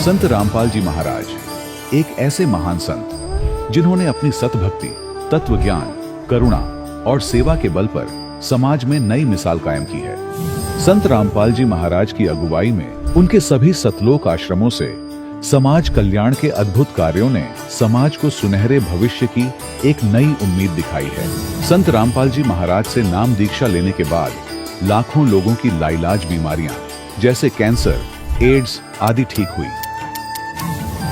संत रामपाल जी महाराज एक ऐसे महान संत जिन्होंने अपनी सतभक्ति, तत्व ज्ञान, करुणा और सेवा के बल पर समाज में नई मिसाल कायम की है। संत रामपाल जी महाराज की अगुवाई में उनके सभी सतलोक आश्रमों से समाज कल्याण के अद्भुत कार्यों ने समाज को सुनहरे भविष्य की एक नई उम्मीद दिखाई है। संत रामपाल जी महाराज से नाम दीक्षा लेने के बाद लाखों लोगों की लाइलाज बीमारियां जैसे कैंसर, एड्स आदि ठीक हुई।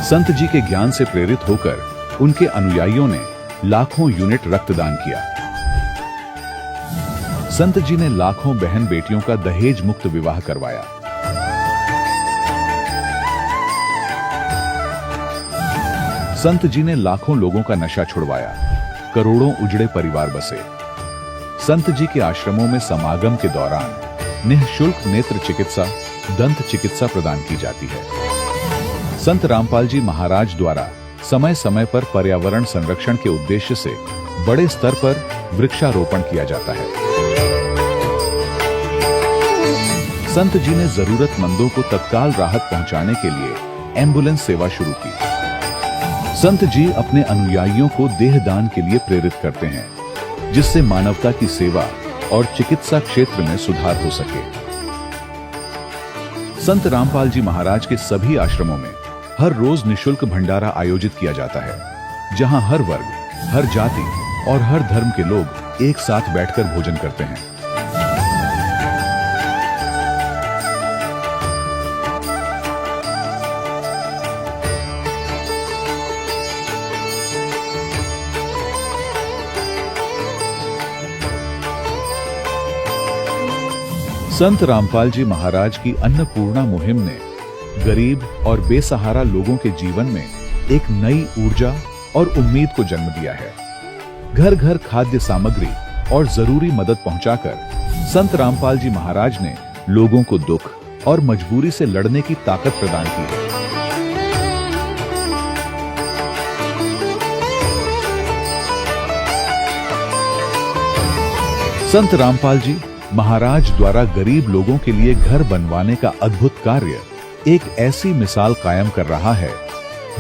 संत जी के ज्ञान से प्रेरित होकर उनके अनुयायियों ने लाखों यूनिट रक्तदान किया। संत जी ने लाखों बहन बेटियों का दहेज मुक्त विवाह करवाया। संत जी ने लाखों लोगों का नशा छुड़वाया, करोड़ों उजड़े परिवार बसे। संत जी के आश्रमों में समागम के दौरान निःशुल्क नेत्र चिकित्सा, दंत चिकित्सा प्रदान की जाती है। संत रामपाल जी महाराज द्वारा समय समय पर पर्यावरण संरक्षण के उद्देश्य से बड़े स्तर पर वृक्षारोपण किया जाता है। संत जी ने जरूरतमंदों को तत्काल राहत पहुंचाने के लिए एम्बुलेंस सेवा शुरू की। संत जी अपने अनुयायियों को देहदान के लिए प्रेरित करते हैं, जिससे मानवता की सेवा और चिकित्सा क्षेत्र में सुधार हो सके। संत रामपाल जी महाराज के सभी आश्रमों में हर रोज निःशुल्क भंडारा आयोजित किया जाता है, जहां हर वर्ग, हर जाति और हर धर्म के लोग एक साथ बैठकर भोजन करते हैं। संत रामपाल जी महाराज की अन्नपूर्णा मुहिम ने गरीब और बेसहारा लोगों के जीवन में एक नई ऊर्जा और उम्मीद को जन्म दिया है। घर घर खाद्य सामग्री और जरूरी मदद पहुंचाकर संत रामपाल जी महाराज ने लोगों को दुख और मजबूरी से लड़ने की ताकत प्रदान की है। संत रामपाल जी महाराज द्वारा गरीब लोगों के लिए घर बनवाने का अद्भुत कार्य एक ऐसी मिसाल कायम कर रहा है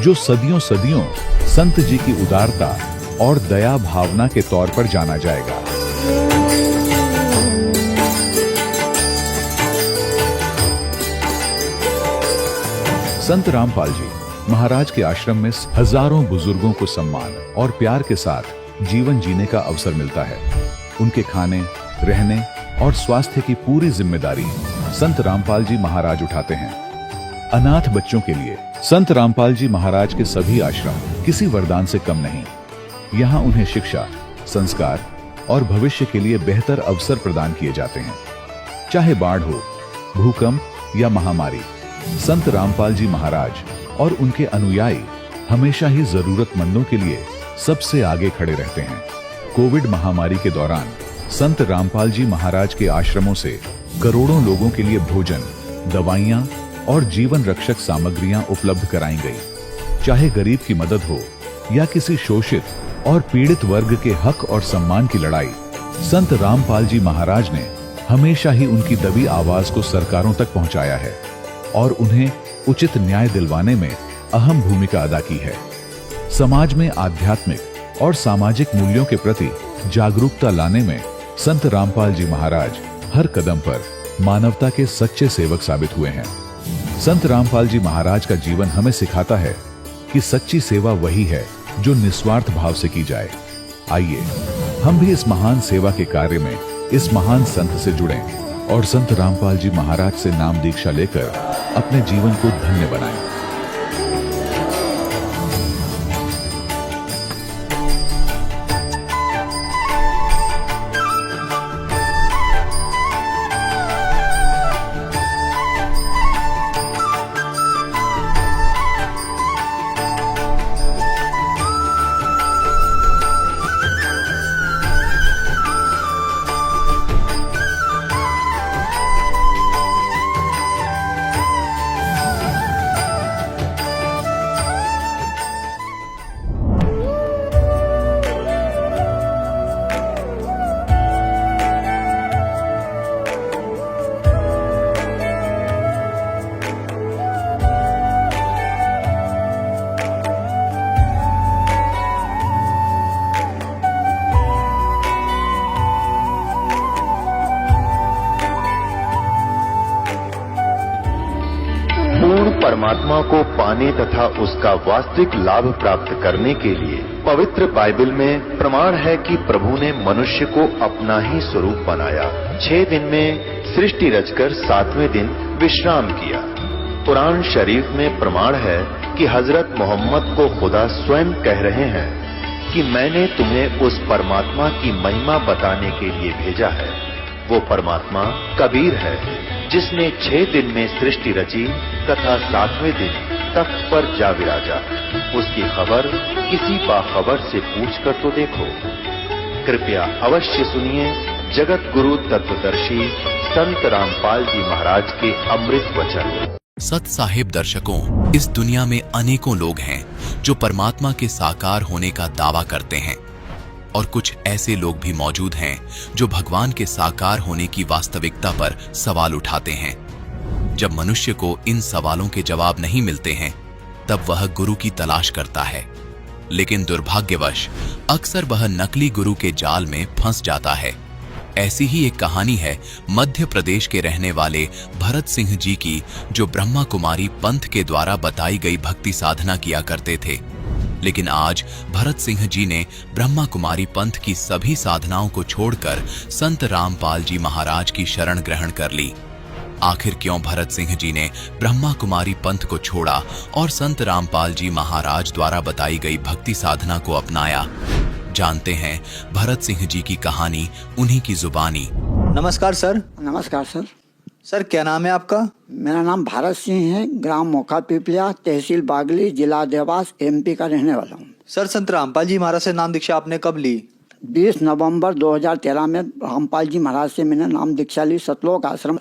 जो सदियों सदियों संत जी की उदारता और दया भावना के तौर पर जाना जाएगा। संत रामपाल जी महाराज के आश्रम में हजारों बुजुर्गों को सम्मान और प्यार के साथ जीवन जीने का अवसर मिलता है। उनके खाने, रहने और स्वास्थ्य की पूरी जिम्मेदारी संत रामपाल जी महाराज उठाते हैं। अनाथ बच्चों के लिए संत रामपाल जी महाराज के सभी आश्रम किसी वरदान से कम नहीं। यहाँ उन्हें शिक्षा, संस्कार और भविष्य के लिए बेहतर अवसर प्रदान किए जाते हैं। चाहे बाढ़ हो, भूकंप या महामारी, संत रामपाल जी महाराज और उनके अनुयायी हमेशा ही जरूरतमंदों के लिए सबसे आगे खड़े रहते हैं। कोविड महामारी के दौरान संत रामपाल जी महाराज के आश्रमों से करोड़ों लोगों के लिए भोजन, दवाइयां और जीवन रक्षक सामग्रियां उपलब्ध कराई गई। चाहे गरीब की मदद हो या किसी शोषित और पीड़ित वर्ग के हक और सम्मान की लड़ाई, संत रामपाल जी महाराज ने हमेशा ही उनकी दबी आवाज को सरकारों तक पहुंचाया है और उन्हें उचित न्याय दिलवाने में अहम भूमिका अदा की है। समाज में आध्यात्मिक और सामाजिक मूल्यों के प्रति जागरूकता लाने में संत रामपाल जी महाराज हर कदम पर मानवता के सच्चे सेवक साबित हुए हैं। संत रामपाल जी महाराज का जीवन हमें सिखाता है कि सच्ची सेवा वही है जो निस्वार्थ भाव से की जाए। आइए हम भी इस महान सेवा के कार्य में इस महान संत से जुड़ें और संत रामपाल जी महाराज से नाम दीक्षा लेकर अपने जीवन को धन्य बनाएं। परमात्मा को पाने तथा उसका वास्तविक लाभ प्राप्त करने के लिए पवित्र बाइबल में प्रमाण है कि प्रभु ने मनुष्य को अपना ही स्वरूप बनाया। 6 दिन में सृष्टि रचकर 7वें दिन विश्राम किया। कुरान शरीफ में प्रमाण है कि हजरत मोहम्मद को खुदा स्वयं कह रहे हैं कि मैंने तुम्हें उस परमात्मा की महिमा बताने के लिए भेजा है। वो परमात्मा कबीर है जिसने 6 दिन में सृष्टि रची तथा 7वें दिन तख्त पर जा विराजा। उसकी खबर किसी बाखबर से पूछ कर तो देखो। कृपया अवश्य सुनिए जगत गुरु तत्वदर्शी संत रामपाल जी महाराज के अमृत वचन। सत साहिब दर्शकों, इस दुनिया में अनेकों लोग हैं जो परमात्मा के साकार होने का दावा करते हैं और कुछ ऐसे लोग भी मौजूद हैं जो भगवान के साकार होने की वास्तविकता पर सवाल उठाते हैं। जब मनुष्य को इन सवालों के जवाब नहीं मिलते हैं तब वह गुरु की तलाश करता है, लेकिन दुर्भाग्यवश अक्सर वह नकली गुरु के जाल में फंस जाता है। ऐसी ही एक कहानी है मध्य प्रदेश के रहने वाले भरत सिंह जी की, जो ब्रह्मा कुमारी पंथ के द्वारा बताई गई भक्ति साधना किया करते थे। लेकिन आज भरत सिंह जी ने ब्रह्मा कुमारी पंथ की सभी साधनाओं को छोड़कर संत रामपाल जी महाराज की शरण ग्रहण कर ली। आखिर क्यों भरत सिंह जी ने ब्रह्मा कुमारी पंथ को छोड़ा और संत रामपाल जी महाराज द्वारा बताई गई भक्ति साधना को अपनाया? जानते हैं भरत सिंह जी की कहानी उन्हीं की जुबानी। नमस्कार सर। नमस्कार सर। सर क्या नाम है आपका? मेरा नाम भारत सिंह है, ग्राम मोखा पिपलिया, तहसील बागली, जिला देवास, एमपी का रहने वाला हूँ। सर संत रामपाल जी महाराज से नाम दीक्षा आपने कब ली? 20 नवंबर 2013 में रामपाल जी महाराज से मैंने नाम दीक्षा ली, सतलोक आश्रम।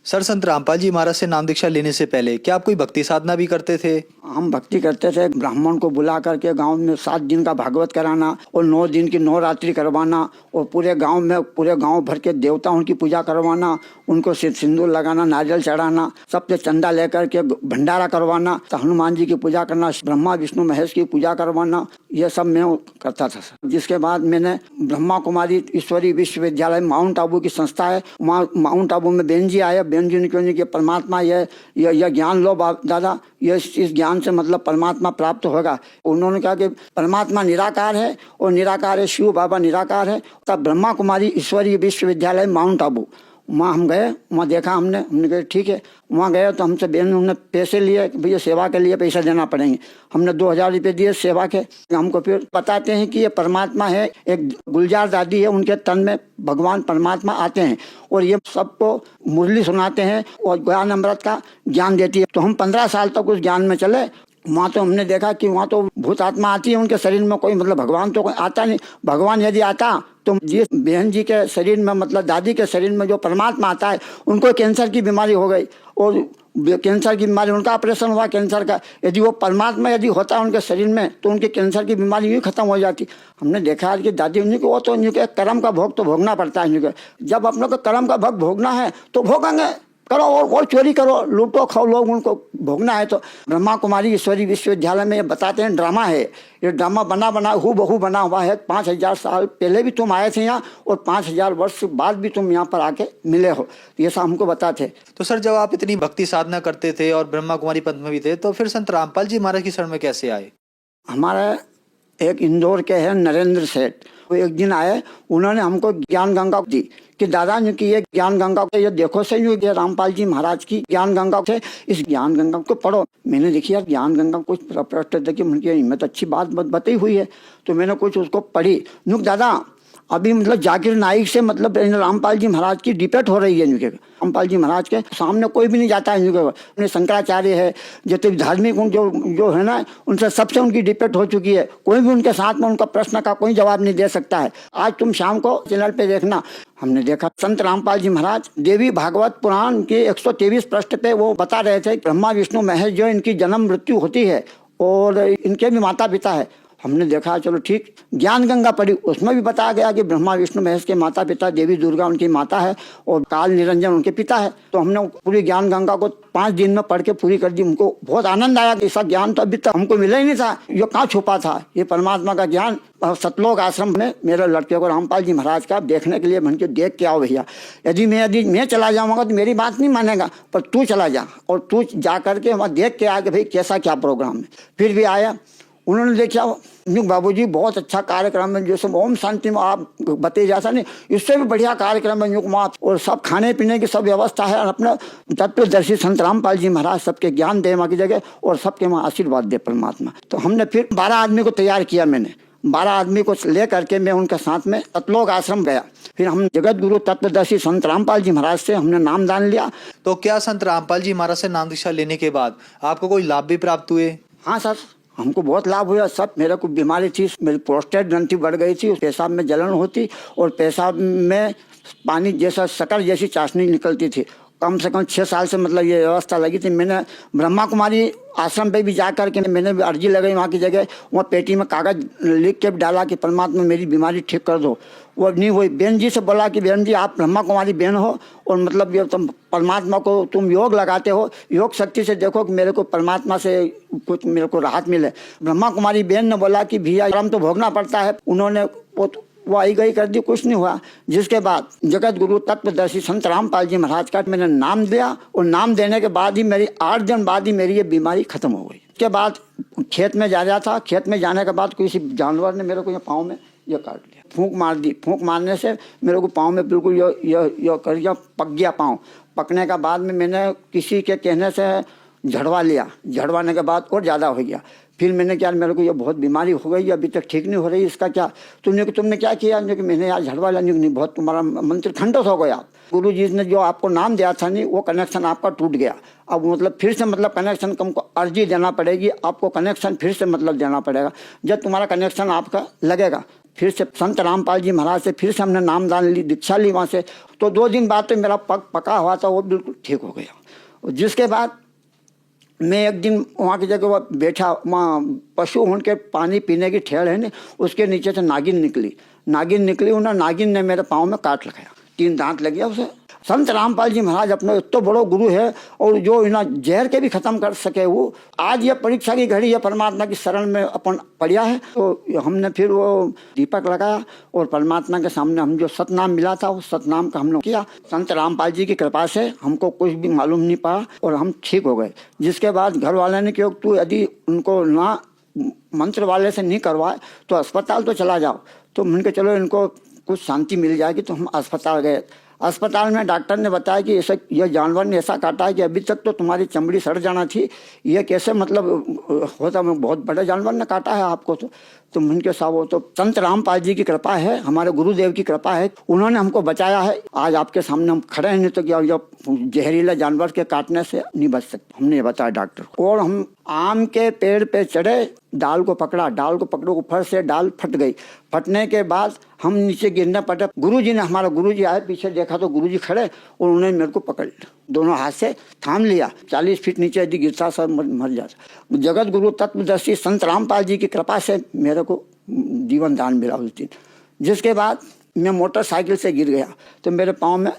सर संत रामपाल जी महाराज से नाम दीक्षा लेने से पहले क्या आप कोई भक्ति साधना भी करते थे? हम भक्ति करते थे। ब्राह्मण को बुला करके गांव में 7 दिन का भागवत कराना और 9 दिन की नवरात्रि करवाना और पूरे गांव भर के देवताओं की पूजा करवाना, उनको सिंदूर लगाना, नारियल चढ़ाना, सबसे चंदा लेकर के भंडारा करवाना, हनुमान जी की पूजा करना, ब्रह्मा विष्णु महेश की पूजा करवाना, ये सब मैं करता था सर। जिसके बाद मैंने ब्रह्मा कुमारी ईश्वरी विश्वविद्यालय माउंट आबू की संस्था है, वहाँ माउंट आबू में बेन जी आए। बेन जी ने क्यों नहीं कि परमात्मा यह ज्ञान लो दादा, इस ज्ञान से मतलब परमात्मा प्राप्त होगा। उन्होंने कहा कि परमात्मा निराकार है और निराकार है, शिव बाबा निराकार है। तब ब्रह्मा कुमारी ईश्वरीय विश्वविद्यालय माउंट आबू, वहाँ हम गए, वहाँ देखा हमने कहा ठीक है। वहाँ गए तो हमसे बेन उन्होंने पैसे लिए कि भैया सेवा के लिए पैसा देना पड़ेंगे। हमने 2000 रुपये दिए सेवा के। हमको फिर बताते हैं कि ये परमात्मा है, एक गुलजार दादी है, उनके तन में भगवान परमात्मा आते हैं और ये सबको मुरली सुनाते हैं और ज्ञान अमृत का ज्ञान देती है। तो हम 15 साल तक उस ज्ञान में चले। वहाँ तो हमने देखा कि वहाँ तो भूत आत्मा आती है, उनके शरीर में कोई मतलब भगवान तो कोई आता नहीं। भगवान यदि आता तो जिस बहन जी के शरीर में मतलब दादी के शरीर में जो परमात्मा आता है, उनको कैंसर की बीमारी हो गई और कैंसर की बीमारी, उनका ऑपरेशन हुआ कैंसर का। यदि वो परमात्मा यदि होता उनके शरीर में तो उनके कैंसर की बीमारी यूँ खत्म हो जाती। हमने देखा कि दादी उन्हीं को, वो तो उन्हीं के कर्म का भोग तो भोगना पड़ता है। इन्हीं को जब अपनों को कर्म का भोग भोगना है तो भोगेंगे, करो और चोरी करो, लूटो खाओ, लोग उनको भोगना है। तो ब्रह्मा कुमारी ईश्वरी विश्वविद्यालय में ये बताते हैं ड्रामा है। ये ड्रामा बना हूबहू बना हुआ है। 5000 साल पहले भी तुम आए थे यहाँ और 5000 वर्ष बाद भी तुम यहाँ पर आके मिले हो, ये सब हमको बताते। तो सर जब आप इतनी भक्ति साधना करते थे और ब्रह्मा कुमारी पंथ में भी थे, तो फिर संत रामपाल जी महाराज की शरण में कैसे आए? हमारा एक इंदौर के हैं नरेंद्र सेठ, वो एक दिन आए, उन्होंने हमको ज्ञान गंगा दी कि दादा ने कि ये ज्ञान गंगा ये देखो सही, ये रामपाल जी महाराज की ज्ञान गंगा से, इस ज्ञान गंगा को पढ़ो। मैंने देखी यार ज्ञान गंगा कुछ प्रश्न देखिए, उनकी हिम्मत अच्छी बात बताई हुई है। तो मैंने कुछ उसको पढ़ी। नुक दादा अभी मतलब जाकिर नाइक से मतलब रामपाल जी महाराज की डिबेट हो रही है। रामपाल जी महाराज के सामने कोई भी नहीं जाता है। शंकराचार्य है, जितने धार्मिक जो है ना, उनसे सबसे उनकी डिबेट हो चुकी है। कोई भी उनके साथ में उनका प्रश्न का कोई जवाब नहीं दे सकता है। आज तुम शाम को चैनल पे देखना, हमने देखा संत रामपाल जी महाराज देवी भागवत पुराण के 123 पृष्ठ पे वो बता रहे थे ब्रह्मा विष्णु महेश जो इनकी जन्म मृत्यु होती है और इनके भी माता पिता है। हमने देखा चलो ठीक। ज्ञान गंगा पढ़ी, उसमें भी बताया गया कि ब्रह्मा विष्णु महेश के माता पिता, देवी दुर्गा उनकी माता है और काल निरंजन उनके पिता है। तो हमने पूरी ज्ञान गंगा को 5 दिन में पढ़ के पूरी कर दी। उनको बहुत आनंद आया कि ऐसा ज्ञान तो अभी तक हमको मिला ही नहीं था, ये कहाँ छुपा था ये परमात्मा का ज्ञान। सतलोक आश्रम में मेरे लड़के को रामपाल जी महाराज का देखने के लिए मन के देख के आओ भैया, यदि मैं चला जाऊंगा तो मेरी बात नहीं मानेगा, पर तू चला जा और तू जा करके वहाँ देख के आ कि भाई कैसा क्या प्रोग्राम है। फिर भी आया, उन्होंने देखा बाबूजी बहुत अच्छा कार्यक्रम है, जैसे ओम शांति में आप बताइए जाता नहीं, इससे भी बढ़िया कार्यक्रम है युग और सब खाने पीने की सब व्यवस्था है। अपना तत्वदर्शी संत रामपाल जी महाराज सबके ज्ञान दे वहाँ की जगह और सबके वहाँ आशीर्वाद दे परमात्मा। तो हमने फिर 12 आदमी को तैयार किया, मैंने 12 आदमी को ले करके मैं उनके साथ में सतलोक आश्रम गया। फिर हम जगत गुरु तत्वदर्शी संत रामपाल जी महाराज से हमने नाम दान लिया। तो क्या संत रामपाल जी महाराज से नाम दीक्षा लेने के बाद आपको कोई लाभ भी प्राप्त हुए? हाँ सर, हमको बहुत लाभ हुआ। सब मेरे को बीमारी थी, मेरी प्रोस्टेट ग्रंथि बढ़ गई थी, पेशाब में जलन होती और पेशाब में पानी जैसा शक्कर जैसी चाशनी निकलती थी। कम से कम 6 साल से मतलब ये व्यवस्था लगी थी। मैंने ब्रह्मा कुमारी आश्रम पे भी जा करके मैंने भी अर्जी लगाई वहाँ की जगह, वहाँ पेटी में कागज लिख के डाला कि परमात्मा मेरी बीमारी ठीक कर दो। वो नहीं हुई। बहन जी से बोला कि बहन जी आप ब्रह्मा कुमारी बहन हो और मतलब ये तुम परमात्मा को तुम योग लगाते हो, योग शक्ति से देखो कि मेरे को परमात्मा से कुछ मेरे को राहत मिले। ब्रह्मा कुमारी बहन ने बोला कि भैया कर्म तो भोगना पड़ता है। उन्होंने वो आई गई कर दी, कुछ नहीं हुआ। जिसके बाद जगत गुरु तत्वदर्शी संत रामपाल जी महाराज का मैंने नाम दिया और नाम देने के बाद ही मेरी 8 दिन बाद ही मेरी ये बीमारी खत्म हो गई। उसके बाद खेत में जा रहा था, खेत में जाने के बाद किसी जानवर ने मेरे को ये पाँव में ये काट लिया, फूंक मार दी। फूंक मारने से मेरे को पाँव में बिल्कुल ये कर दिया, पक गया पाँव। पकने के बाद में मैंने किसी के कहने से झड़वा लिया, झड़वाने के बाद और ज़्यादा हो गया। फिर मैंने क्या, मेरे को ये बहुत बीमारी हो गई, अभी तक ठीक नहीं हो रही, इसका क्या? तुमने क्या किया? कि मैंने यार झड़वा लिया। नहीं, बहुत तुम्हारा मंत्र खंडित हो गया। गुरु जी ने जो आपको नाम दिया था नहीं, वो कनेक्शन आपका टूट गया। अब मतलब फिर से मतलब कनेक्शन तुमको अर्जी देना पड़ेगी, आपको कनेक्शन फिर से मतलब देना पड़ेगा। जब तुम्हारा कनेक्शन आपका लगेगा, फिर से संत रामपाल जी महाराज से फिर से हमने नामदान ली, दीक्षा ली वहाँ से। तो 2 दिन बाद तो मेरा पका हुआ था वो बिल्कुल ठीक हो गया। जिसके बाद मैं एक दिन वहाँ की जगह बैठा, वहाँ पशु उनके पानी पीने की ठेड़ है ना, उसके नीचे से नागिन निकली। उन्होंने नागिन ने मेरे पाँव में काट लगाया, 3 दांत लग गया उसे। संत रामपाल जी महाराज अपने इतना बड़ा गुरु है और जो इन्हें जहर के भी खत्म कर सके। वो आज ये परीक्षा की घड़ी है, परमात्मा की शरण में अपन पढ़िया है। तो हमने फिर वो दीपक लगाया और परमात्मा के सामने हम जो सतनाम मिला था उस सतनाम का हम लोग किया। संत रामपाल जी की कृपा से हमको कुछ भी मालूम नहीं पड़ा और हम ठीक हो गए। जिसके बाद घर वाले ने कहा तू यदि उनको ना मंत्र वाले से नहीं करवाए तो अस्पताल तो चला जाओ। तो मैंने कहा चलो इनको कुछ शांति मिल जाएगी। तो हम अस्पताल गए। अस्पताल में डॉक्टर ने बताया कि ऐसा यह जानवर ने ऐसा काटा है कि अभी तक तो तुम्हारी चमड़ी सड़ जाना थी, ये कैसे मतलब होता, बहुत बड़े जानवर ने काटा है आपको। तो उनके साहब वो तो संत रामपाल जी की कृपा है, हमारे गुरुदेव की कृपा है, उन्होंने हमको बचाया है। आज आपके सामने हम खड़े हैं, नहीं तो क्या जहरीला जानवर के काटने से नहीं बच सकते, हमने बताया डॉक्टर को। और हम आम के पेड़ पे चढ़े, डाल को पकड़ो, ऊपर से डाल फट गई। फटने के बाद हम नीचे गिरने पड़े। हमारा गुरुजी आए, पीछे देखा तो गुरुजी खड़े और उन्होंने मेरे को पकड़ लिया, दोनों हाथ से थाम लिया। 40 फीट नीचे यदि गिरता सब मर जाता। जगत गुरु तत्वदर्शी संत रामपाल जी की कृपा से मेरे को जीवन दान मिला उस दिन। जिसके बाद मैं मोटरसाइकिल से गिर गया तो मेरे पाँव में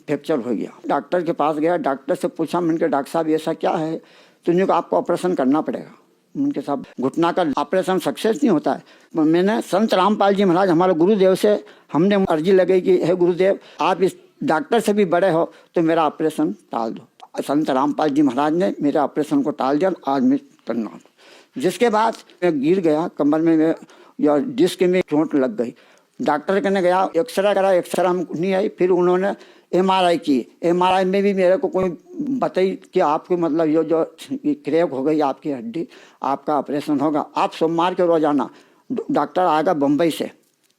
फ्रैक्चर हो गया। डॉक्टर के पास गया, डॉक्टर से पूछा, मैंने कहा डॉक्टर साहब ऐसा क्या है? तो उन्होंने कहा आपको ऑपरेशन करना पड़ेगा। उनके साथ घुटना का ऑपरेशन सक्सेस नहीं होता है। मैंने संत रामपाल जी महाराज हमारे गुरुदेव से हमने अर्जी लगाई कि हे गुरुदेव आप इस डॉक्टर से भी बड़े हो तो मेरा ऑपरेशन टाल दो। संत रामपाल जी महाराज ने मेरे ऑपरेशन को टाल दिया, आज मैं करना हूँ। जिसके बाद मैं गिर गया, कमर में या डिस्क में चोट लग गई। डॉक्टर कहने गया, एक्सरे करा, एक्सरे हमको नहीं आई। फिर उन्होंने MRI की। MRI में भी मेरे को कोई बताई कि आपको मतलब ये जो क्रैक हो गई आपकी हड्डी, आपका ऑपरेशन होगा। आप सोमवार के रोज आना, डॉक्टर आएगा बम्बई से।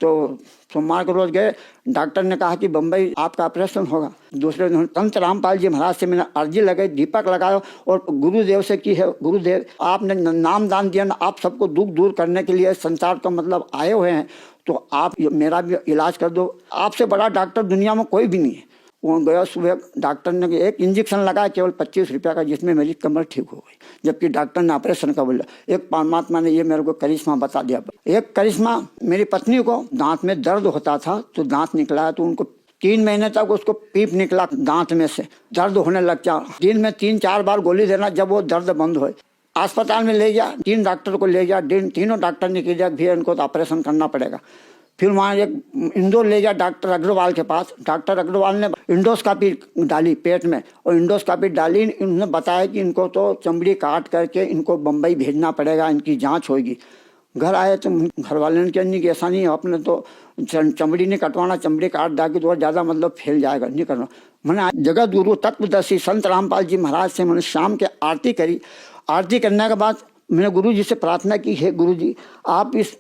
तो सोमवार के रोज गए, डॉक्टर ने कहा कि बम्बई आपका ऑपरेशन होगा। दूसरे दिन संत रामपाल जी महाराज से मैंने अर्जी लगाई, दीपक लगाया और गुरुदेव से की है, गुरुदेव आपने नाम दान दिया ना, आप सबको दुख दूर करने के लिए संसार को मतलब आए हुए हैं, तो आप मेरा भी इलाज कर दो। आपसे बड़ा डॉक्टर दुनिया में कोई भी नहीं है। वो गया सुबह, डॉक्टर ने एक इंजेक्शन लगाया केवल 25 रुपये का, जिसमें मेरी कमर ठीक हो गई, जबकि डॉक्टर ने ऑपरेशन का बोला। एक परमात्मा ने ये मेरे को करिश्मा बता दिया। एक करिश्मा, मेरी पत्नी को दांत में दर्द होता था तो दांत निकला, तो उनको 3 महीने तक उसको पीप निकला दांत में से, दर्द होने लग गया। दिन में 3-4 बार गोली देना, जब वो दर्द बंद हो। अस्पताल में ले गया, 3 डॉक्टर को ले गया, तीनों डॉक्टर ने किया भैया इनको तो ऑपरेशन करना पड़ेगा। फिर वहाँ एक इंदौर ले गया डॉक्टर अग्रवाल के पास। डॉक्टर अग्रवाल ने इंडोस्कोपी डाली पेट में, और इंडोस्कोपी डाली, इन्होंने बताया कि इनको तो चमड़ी काट करके इनको बम्बई भेजना पड़ेगा, इनकी जांच होगी। घर आए तो घर वाले ने कहा नहीं कि ऐसा नहीं है, आपने तो चमड़ी नहीं कटवाना, चमड़ी काट डाली तो ज़्यादा मतलब फैल जाएगा, नहीं करना। मैंने जगत गुरु तत्वदर्शी संत रामपाल जी महाराज से मैंने शाम के आरती करी। आरती करने के बाद मैंने गुरु जी से प्रार्थना की, हे गुरु जी आप इस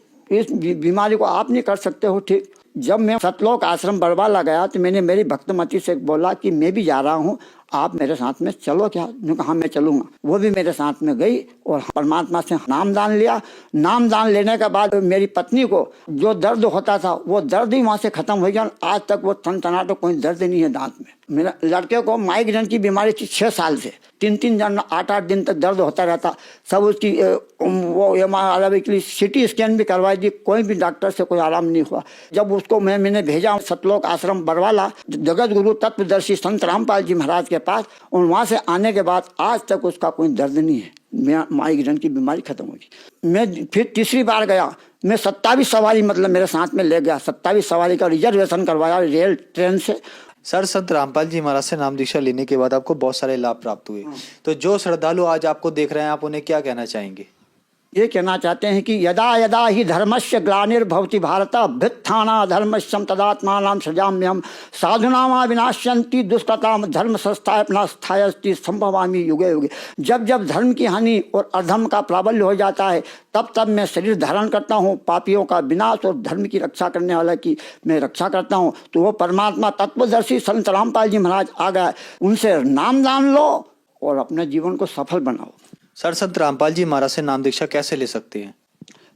बीमारी को आप नहीं कर सकते हो ठीक। जब मैं सतलोक आश्रम बरवाला गया तो मैंने मेरी भक्तमती से बोला कि मैं भी जा रहा हूँ, आप मेरे साथ में चलो क्या? मैंने कहा हाँ मैं चलूँगा। वो भी मेरे साथ में गई और परमात्मा से नामदान लिया। नामदान लेने के बाद मेरी पत्नी को जो दर्द होता था वो दर्द ही वहाँ से खत्म हो गया। आज तक वो टनटनाहट, कोई दर्द नहीं है दांत में। मेरा लड़के को माइग्रेन की बीमारी थी 6 साल से, 3-3 दिन 8-8 दिन तक दर्द होता रहता। सब उसकी वो MRI के लिए CT स्कैन भी करवाई दी, कोई भी डॉक्टर से कोई आराम नहीं हुआ। जब उसको मैंने भेजा सतलोक आश्रम बरवाला जगत गुरु तत्वदर्शी संत रामपाल जी महाराज के पास, और वहाँ से आने के बाद आज तक उसका कोई दर्द नहीं है, माइग्रेन की बीमारी खत्म हो गई। मैं फिर तीसरी बार गया, मैं 27 सवारी मतलब मेरे साथ में ले गया, 27 सवारी का रिजर्वेशन करवाया रेल ट्रेन से। सर, संत रामपाल जी महाराज से नाम दीक्षा लेने के बाद आपको बहुत सारे लाभ प्राप्त हुए, तो जो श्रद्धालु आज आपको देख रहे हैं आप उन्हें क्या कहना चाहेंगे? ये कहना चाहते हैं कि यदा यदा ही धर्मस्य ग्लानिर्भवति भारत अभ्युत्थाना धर्मस्यम तदात्मानं सृजाम्यहम् साधुनामा विनाश्यन्ति दुष्कृताम धर्म संस्थापनास्थायस्ति संभवामि युगे युगे। जब जब धर्म की हानि और अधर्म का प्राबल्य हो जाता है तब तब मैं शरीर धारण करता हूँ, पापियों का विनाश और धर्म की रक्षा करने वाला की मैं रक्षा करता हूँ। तो वो परमात्मा तत्वदर्शी संत रामपाल जी महाराज आ गए, उनसे नामदान लो और अपने जीवन को सफल बनाओ। सर, संत रामपाल जी महाराज से नाम दीक्षा कैसे ले सकते हैं?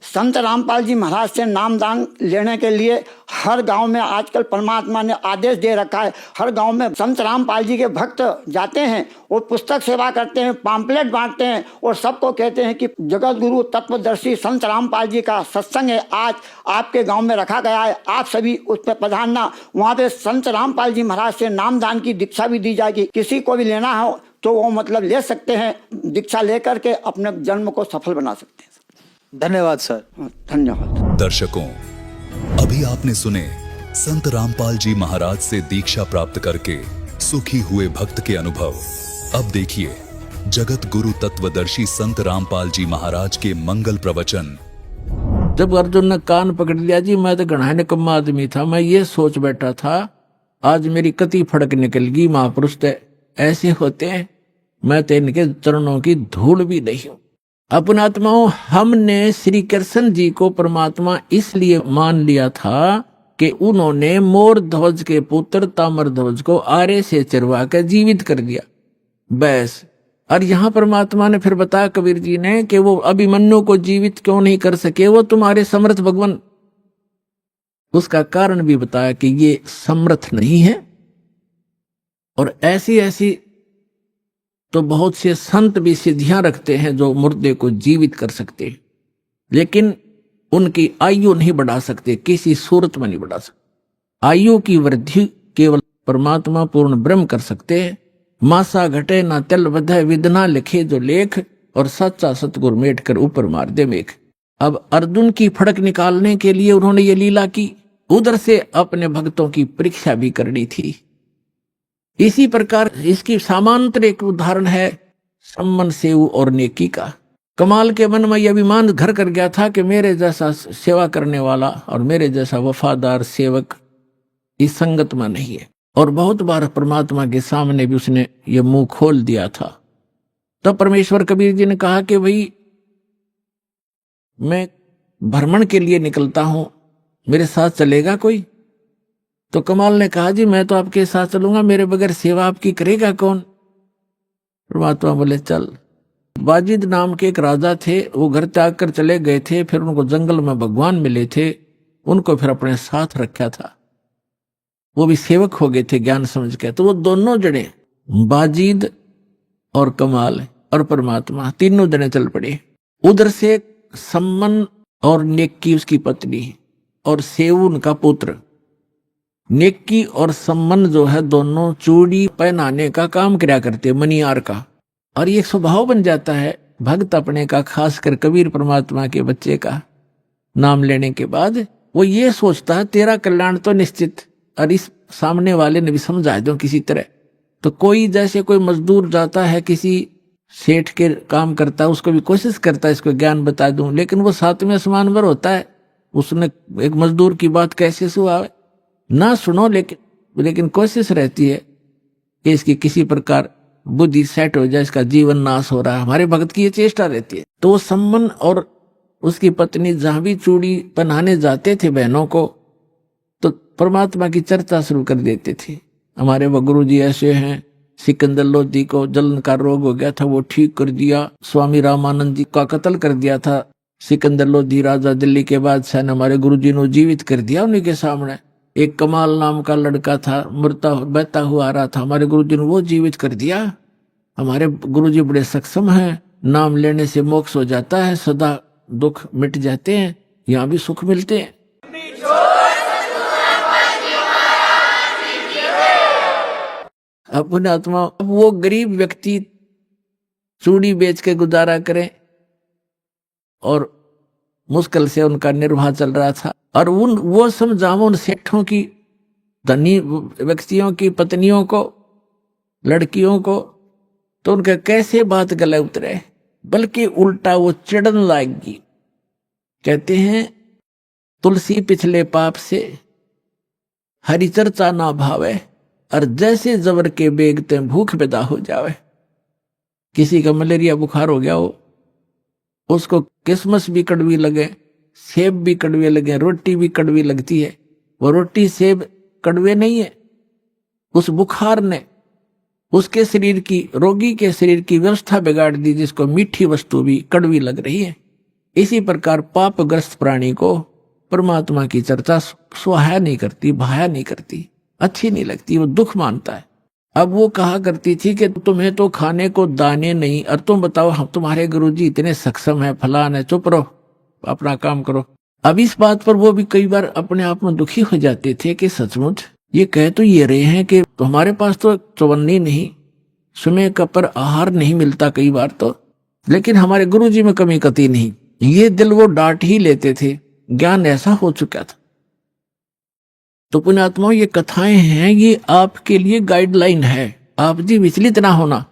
संत रामपाल जी महाराज से नामदान लेने के लिए हर गांव में आजकल परमात्मा ने आदेश दे रखा है, हर गांव में संत रामपाल जी के भक्त जाते हैं और पुस्तक सेवा करते हैं, पाम्पलेट बांटते हैं और सबको कहते हैं कि जगत गुरु तत्वदर्शी संत रामपाल जी का सत्संग है, आज आपके गांव में रखा गया है, आप सभी उस पर पधारना। वहाँ पे संत रामपाल जी महाराज से नामदान की दीक्षा भी दी जाएगी। किसी को भी लेना हो तो वो मतलब ले सकते हैं, दीक्षा लेकर के अपने जन्म को सफल बना सकते हैं। धन्यवाद सर। धन्यवाद। दर्शकों, अभी आपने सुने संत रामपाल जी महाराज से दीक्षा प्राप्त करके सुखी हुए भक्त के अनुभव। अब देखिए जगत गुरु तत्वदर्शी संत रामपाल जी महाराज के मंगल प्रवचन। जब अर्जुन ने कान पकड़ लिया जी, मैं तो घना निकम्मा आदमी था, मैं ये सोच बैठा था आज मेरी कति फड़क निकल गई, महापुरुष तो ऐसे होते हैं, मैं तो इनके चरणों की धूल भी नहीं हूं। अपना आत्माओं, हमने श्री कृष्ण जी को परमात्मा इसलिए मान लिया था कि उन्होंने मोर ध्वज के पुत्र ताम्र ध्वज को आरे से चरवा कर जीवित कर दिया, बस। और यहाँ परमात्मा ने फिर बताया कबीर जी ने कि वो अभिमन्यु को जीवित क्यों नहीं कर सके, वो तुम्हारे समर्थ भगवान। उसका कारण भी बताया कि ये समर्थ नहीं है। और ऐसी ऐसी तो बहुत से संत भी सिद्धियां रखते हैं जो मुर्दे को जीवित कर सकते हैं, लेकिन उनकी आयु नहीं बढ़ा सकते, किसी सूरत में नहीं बढ़ा सकते। आयु की वृद्धि केवल परमात्मा पूर्ण ब्रह्म कर सकते हैं। मासा घटे ना तल बधे विदना लिखे जो लेख, और सच्चा सतगुरु मेट कर ऊपर मार दे मेघ। अब अर्जुन की फड़क निकालने के लिए उन्होंने ये लीला की, उधर से अपने भक्तों की परीक्षा भी करनी थी। इसी प्रकार इसकी समांतर एक उदाहरण है सम्मन सेव और नेकी का। कमाल के मन में यह अभिमान घर कर गया था कि मेरे जैसा सेवा करने वाला और मेरे जैसा वफादार सेवक इस संगत में नहीं है। और बहुत बार परमात्मा के सामने भी उसने ये मुंह खोल दिया था। तब परमेश्वर कबीर जी ने कहा कि भाई मैं भ्रमण के लिए निकलता हूं, मेरे साथ चलेगा कोई? तो कमाल ने कहा जी मैं तो आपके साथ चलूंगा, मेरे बगैर सेवा आपकी करेगा कौन? परमात्मा बोले चल। बाजिद नाम के एक राजा थे, वो घर त्याग कर चले गए थे, फिर उनको जंगल में भगवान मिले थे, उनको फिर अपने साथ रखा था। वो भी सेवक हो गए थे ज्ञान समझ के। तो वो दोनों जने बाजीद और कमाल और परमात्मा तीनों जने चल पड़े। उधर से सम्मन और नेक्की उसकी पत्नी और सेऊ उनका पुत्र। नेक्की और सम्मन जो है दोनों चूड़ी पहनाने का काम किया करते, मनियार का। और ये स्वभाव बन जाता है भक्त अपने का, खासकर कबीर परमात्मा के बच्चे का नाम लेने के बाद वो ये सोचता है तेरा कल्याण तो निश्चित, और इस सामने वाले ने भी समझा दो किसी तरह। तो कोई जैसे कोई मजदूर जाता है किसी सेठ के काम करता है, उसको भी कोशिश करता है इसको ज्ञान बता दूं, लेकिन वो सातवें आसमान पर होता है। उसने एक मजदूर की बात कैसे सुनावे ना सुनो, लेकिन कोशिश रहती है कि इसकी किसी प्रकार बुद्धि सेट हो जाए, इसका जीवन नाश हो रहा है। हमारे भक्त की ये चेष्टा रहती है। तो वो सम्मन और उसकी पत्नी जहां भी चूड़ी पहनाने जाते थे बहनों को, तो परमात्मा की चर्चा शुरू कर देते थे। हमारे वो गुरु जी ऐसे हैं, सिकंदर लोधी को जलन का रोग हो गया था, वो ठीक कर दिया। स्वामी रामानंद जी का कत्ल कर दिया था सिकंदर लोधी राजा, दिल्ली के बादशाह ने हमारे गुरु जी ने जीवित कर दिया उन्हीं के सामने। एक कमाल नाम का लड़का था, मरता बहता हुआ आ रहा था, हमारे गुरु जी ने वो जीवित कर दिया। हमारे गुरु जी बड़े सक्षम हैं, नाम लेने से मोक्ष हो जाता है, सदा दुख मिट जाते हैं, यहाँ भी सुख मिलते हैं। अपने आत्मा वो गरीब व्यक्ति चूड़ी बेच के गुजारा करें और मुश्किल से उनका निर्वाह चल रहा था। और वो समझाओ उन सेठों की, धनी व्यक्तियों की पत्नियों को, लड़कियों को, तो उनका कैसे बात गले उतरे, बल्कि उल्टा वो चिढ़न लाएगी। कहते हैं तुलसी पिछले पाप से हरि चर्चा ना भावे, और जैसे जबर के बेगते भूख पैदा हो जावे। किसी का मलेरिया बुखार हो गया हो, उसको किसमस भी कड़वी लगे, सेब भी कड़वे लगे, रोटी भी कड़वी लगती है। वो रोटी सेब कड़वे नहीं है, उस बुखार ने उसके शरीर की, रोगी के शरीर की व्यवस्था बिगाड़ दी, जिसको मीठी वस्तु भी कड़वी लग रही है। इसी प्रकार पापग्रस्त प्राणी को परमात्मा की चर्चा सुहाया नहीं करती, भाया नहीं करती, अच्छी नहीं लगती, वो दुख मानता है। अब वो कहा करती थी कि तुम्हें तो खाने को दाने नहीं, और तुम बताओ हम तुम्हारे गुरुजी इतने सक्षम है, फलान है, चुप रहो, अपना काम करो। अब इस बात पर वो भी कई बार अपने आप में दुखी हो जाते थे कि सचमुच ये कह तो ये रहे हैं कि हमारे पास तो चवन्नी नहीं, समय का पर आहार नहीं मिलता कई बार तो, लेकिन हमारे गुरुजी में कमी कती नहीं। ये दिल वो डांट ही लेते थे, ज्ञान ऐसा हो चुका था। तो पुण्यात्माओं, ये कथाएं हैं, ये आपके लिए गाइडलाइन है। आप जी विचलित ना होना,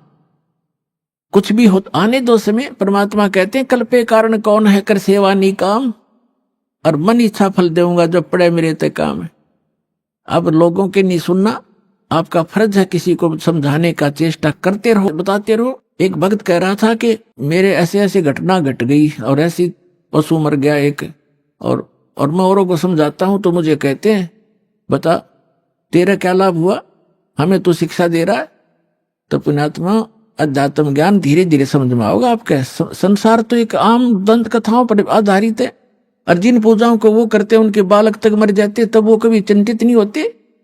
कुछ भी हो आने दो समय। परमात्मा कहते हैं कल्पे कारण कौन है, कर सेवा नी काम, और मन इच्छा फल देऊंगा जो पड़े मेरे ते काम है। अब लोगों के नहीं सुनना, आपका फर्ज है किसी को समझाने का, चेष्टा करते रहो, बताते रहो। एक भक्त कह रहा था कि मेरे ऐसे ऐसे घटना घट गई और ऐसी पशु मर गया एक, और मैं औरों को समझाता हूं तो मुझे कहते हैं बता तेरा क्या लाभ हुआ, हमें तो शिक्षा दे रहा है। तो पुण्यात्मा, अध्यात्म ज्ञान धीरे धीरे समझ में आओगे आपके। संसार तो एक आम दंत कथाओं पर आधारित है, और जिन पूजाओं को वो करते हैं उनके बालक तक मर जाते, तब वो कभी चिंतित नहीं होते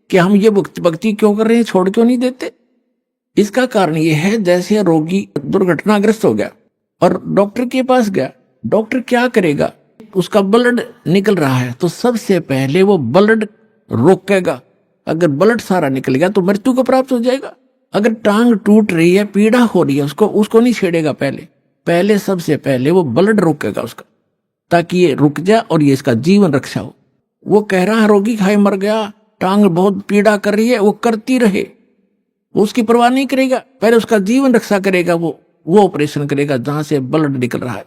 कि हम ये भक्ति क्यों कर रहे हैं, छोड़ क्यों नहीं देते। इसका कारण ये है, जैसे रोगी दुर्घटनाग्रस्त हो गया और डॉक्टर के पास गया, डॉक्टर क्या करेगा, उसका ब्लड निकल रहा है तो सबसे पहले वो ब्लड रोकेगा। अगर ब्लड सारा निकल गया तो मृत्यु को प्राप्त हो जाएगा। अगर टांग टूट रही है, पीड़ा हो रही है, उसको नहीं छेड़ेगा, पहले सबसे पहले वो ब्लड रोकेगा उसका, ताकि ये रुक जाए और ये इसका जीवन रक्षा हो। वो कह रहा है रोगी खाई मर गया, टांग बहुत पीड़ा कर रही है, वो करती रहे, उसकी परवाह नहीं करेगा, पहले उसका जीवन रक्षा करेगा। वो ऑपरेशन करेगा जहां से ब्लड निकल रहा है।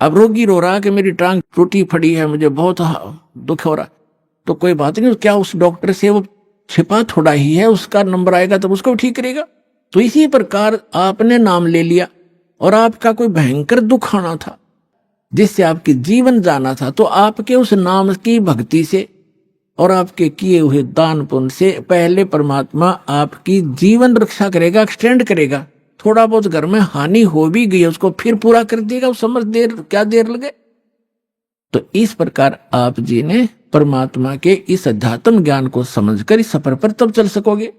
अब रोगी रो रहा है कि मेरी टांग टूटी फड़ी है, मुझे बहुत दुख हो रहा है, तो कोई बात नहीं, क्या उस डॉक्टर से वो छिपा थोड़ा ही है, उसका नंबर आएगा तब उसको ठीक करेगा। तो इसी प्रकार आपने नाम ले लिया और आपका कोई भयंकर दुख आना था, जिससे आपकी जीवन जाना था, तो आपके उस नाम की भक्ति से और आपके किए हुए दान पुण्य से पहले परमात्मा आपकी जीवन रक्षा करेगा, एक्सटेंड करेगा। थोड़ा बहुत घर में हानि हो भी गई, उसको फिर पूरा कर देगा, उस समझ क्या देर लगे। तो इस प्रकार आप जी ने परमात्मा के इस अध्यात्म ज्ञान को समझकर इस सफर पर तब चल सकोगे।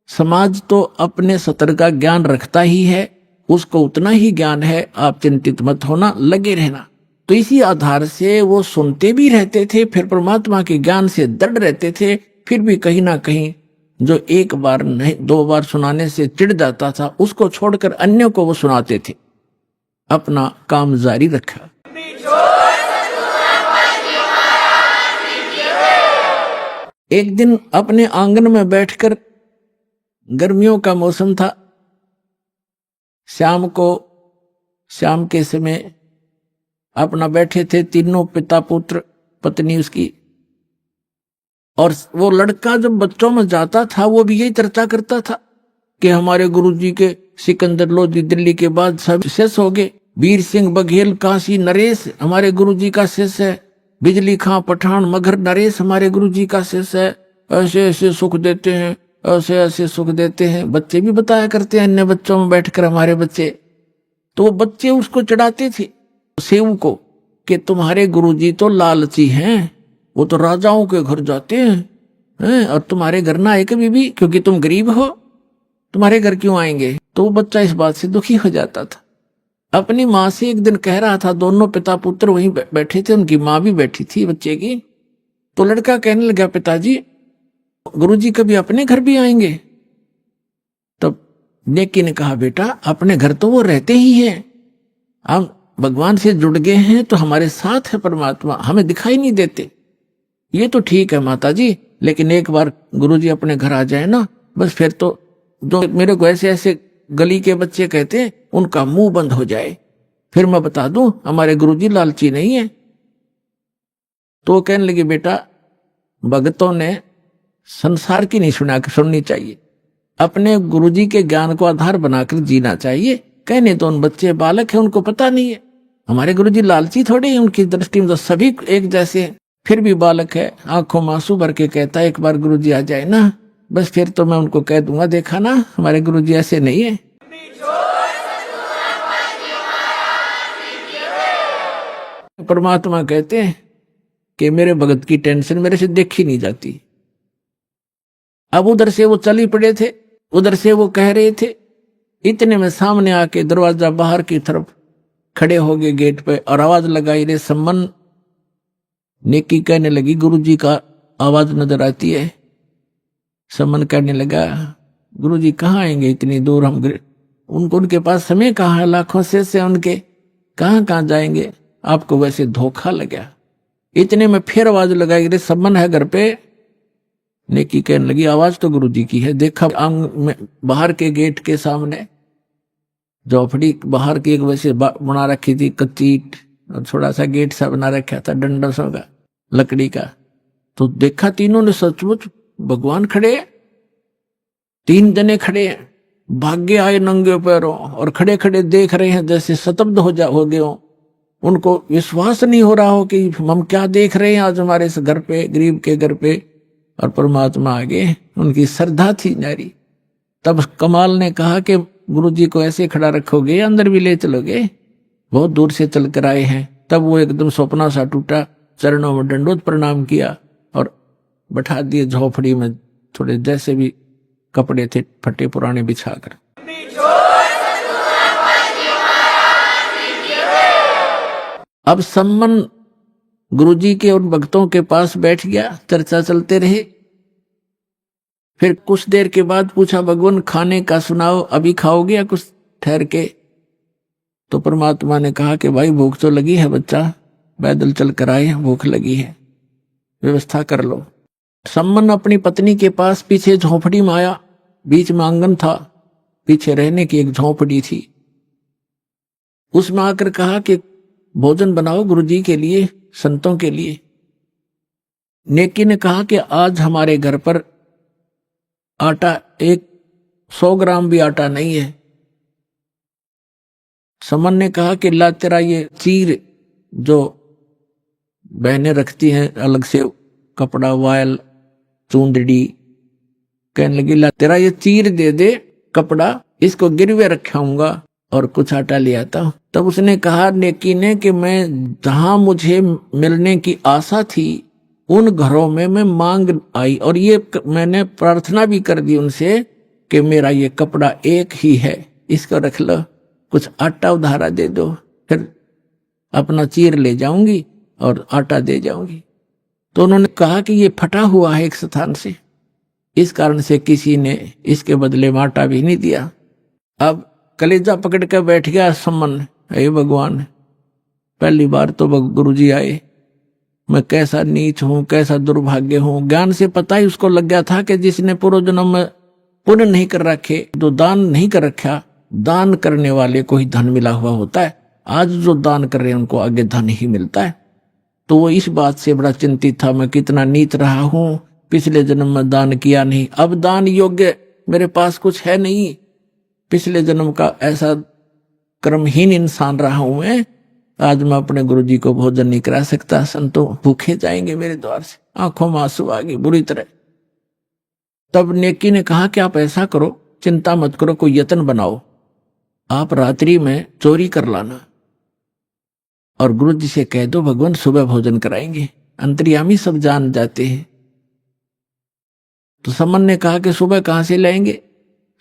समाज तो अपने सतर का ज्ञान रखता ही है, उसको उतना ही ज्ञान है, आप चिंतित मत होना, लगे रहना। तो इसी आधार से वो सुनते भी रहते थे, फिर परमात्मा के ज्ञान से दृढ़ रहते थे। फिर भी कहीं ना कहीं जो एक बार नहीं 2 बार सुनाने से चिढ़ जाता था, उसको छोड़कर अन्य को वो सुनाते थे, अपना काम जारी रखा। एक दिन अपने आंगन में बैठकर, गर्मियों का मौसम था, शाम के समय अपना बैठे थे तीनों, पिता पुत्र पत्नी उसकी। और वो लड़का जब बच्चों में जाता था वो भी यही चर्चा करता था कि हमारे गुरुजी के सिकंदर लोधी दिल्ली के बाद सब शेष हो गए, वीर सिंह बघेल काशी नरेश हमारे गुरुजी का शेष है, बिजली खां पठान मगर नरेश हमारे गुरुजी का शेष है। ऐसे ऐसे सुख देते हैं, ऐसे ऐसे सुख देते हैं। बच्चे भी बताया करते हैं अन्य बच्चों में बैठकर हमारे बच्चे। तो वो बच्चे उसको चढ़ाते थे सेव को कि तुम्हारे गुरुजी तो लालची हैं, वो तो राजाओं के घर जाते हैं, और तुम्हारे घर ना आए कभी भी, क्योंकि तुम गरीब हो, तुम्हारे घर क्यों आएंगे। तो वो बच्चा इस बात से दुखी हो जाता था। अपनी माँ से एक दिन कह रहा था, दोनों पिता पुत्र वहीं बैठे थे, उनकी माँ भी बैठी थी बच्चे की। तो लड़का कहने लगा, पिताजी गुरुजी कभी अपने घर भी आएंगे। तब नेकी ने कहा, बेटा अपने घर तो वो रहते ही हैं, हम भगवान से जुड़ गए हैं तो हमारे साथ है परमात्मा, हमें दिखाई नहीं देते। ये तो ठीक है माताजी, लेकिन एक बार गुरुजी अपने घर आ जाए ना, बस फिर तो जो मेरे को ऐसे ऐसे गली के बच्चे कहते हैं उनका मुंह बंद हो जाए, फिर मैं बता दूं हमारे गुरुजी लालची नहीं है। तो कहने लगी, बेटा भगतों ने संसार की नहीं सुननी चाहिए, अपने गुरुजी के ज्ञान को आधार बनाकर जीना चाहिए। कहने तो उन बच्चे बालक है, उनको पता नहीं है हमारे गुरुजी लालची थोड़े हैं, उनकी दृष्टि में तो सभी एक जैसे हैं। फिर भी बालक है, आंखों में आंसू भर के कहता है, एक बार गुरुजी आ जाए ना, बस फिर तो मैं उनको कह दूंगा, देखा ना हमारे गुरुजी ऐसे नहीं है। परमात्मा कहते हैं कि मेरे भगत की टेंशन मेरे से देखी नहीं जाती। अब उधर से वो चली पड़े थे, उधर से वो कह रहे थे, इतने में सामने आके दरवाजा बाहर की तरफ खड़े हो गए गेट पे और आवाज लगाई, रे सम्मन। नेकी कहने लगी, गुरुजी का आवाज नजर आती है। सम्मन कहने लगा, गुरुजी कहाँ आएंगे इतनी दूर, हम उनके पास समय कहाँ है, लाखों से उनके कहाँ जाएंगे, आपको वैसे धोखा लगा। इतने में फिर आवाज लगाई, रे सम्मन है घर पे। नेकी कहने लगी, आवाज तो गुरुजी की है। देखा में बाहर के गेट के सामने झोपड़ी बाहर की एक वैसे बना रखी थी, कच्ची ईंट, और थोड़ा सा गेट सा बना रखा था डंडों का लकड़ी का। तो देखा तीनों ने सचमुच भगवान खड़े हैं, 3 जने खड़े हैं, भाग्य आए नंगे पैरों और खड़े खड़े देख रहे हैं, जैसे स्तब्ध हो गए हो। उनको विश्वास नहीं हो रहा हो कि हम क्या देख रहे हैं आज हमारे इस घर पे, गरीब के घर पे, और परमात्मा आगे। उनकी श्रद्धा थी नारी। तब कमाल ने कहा कि गुरुजी को ऐसे खड़ा रखोगे, अंदर भी ले चलोगे, बहुत दूर से चल कर आए हैं। तब वो एकदम सपना सा टूटा, चरणों में दंडोत प्रणाम किया और बैठा दिए झोपड़ी में, थोड़े जैसे भी कपड़े थे फटे पुराने बिछाकर। अब सम्मन गुरुजी के उन भक्तों के पास बैठ गया, चर्चा चलते रहे। फिर कुछ देर के बाद पूछा, भगवान खाने का सुनाओ, अभी खाओगे या कुछ ठहर के। तो परमात्मा ने कहा कि भाई भूख तो लगी है बच्चा, पैदल चल कर आए, भूख लगी है, व्यवस्था कर लो। सम्मन अपनी पत्नी के पास पीछे झोपड़ी में आया, बीच में आंगन था, पीछे रहने की एक झोपड़ी थी। उसमें आकर कहा कि भोजन बनाओ गुरुजी के लिए, संतों के लिए। नेकी ने कहा कि आज हमारे घर पर आटा 100 ग्राम भी आटा नहीं है। समन ने कहा कि ला तेरा ये चीर जो बहनें रखती हैं अलग से कपड़ा, वायल, चूंदड़ी, कहने लगी ला तेरा ये चीर दे दे कपड़ा, इसको गिरवे रखाऊंगा और कुछ आटा ले आता हूँ। तब उसने कहा नेकी ने कि मैं जहां मुझे मिलने की आशा थी उन घरों में मैं मांग आई, और ये मैंने प्रार्थना भी कर दी उनसे कि मेरा ये कपड़ा एक ही है, इसको रख लो, कुछ आटा उधारा दे दो, फिर अपना चीर ले जाऊंगी और आटा दे जाऊंगी। तो उन्होंने कहा कि ये फटा हुआ है एक स्थान से, इस कारण से किसी ने इसके बदले में आटा भी नहीं दिया। अब कलेजा पकड़ कर बैठ गया सम्मन, हे भगवान, पहली बार तो गुरुजी आए, मैं कैसा नीच हूं, कैसा दुर्भाग्य हूं। ज्ञान से पता ही उसको लग गया था कि जिसने पूर्व जन्म में पुण्य नहीं कर रखे, जो दान नहीं कर रखा, दान करने वाले को ही धन मिला हुआ होता है। आज जो दान कर रहे हैं उनको आगे धन ही मिलता है। तो वो इस बात से बड़ा चिंतित था, मैं कितना नीच रहा हूं, पिछले जन्म में दान किया नहीं, अब दान योग्य मेरे पास कुछ है नहीं, पिछले जन्म का ऐसा कर्महीन इंसान रहा हूं मैं, आज मैं अपने गुरुजी को भोजन नहीं करा सकता, संतों भूखे जाएंगे मेरे द्वार से। आंखों में आंसू आ गए बुरी तरह। तब नेकी ने कहा कि आप ऐसा करो, चिंता मत करो, कोई यत्न बनाओ, आप रात्रि में चोरी कर लाना और गुरुजी से कह दो भगवान सुबह भोजन कराएंगे। अंतर्यामी सब जान जाते हैं। तो समन ने कहा कि सुबह कहां से लाएंगे,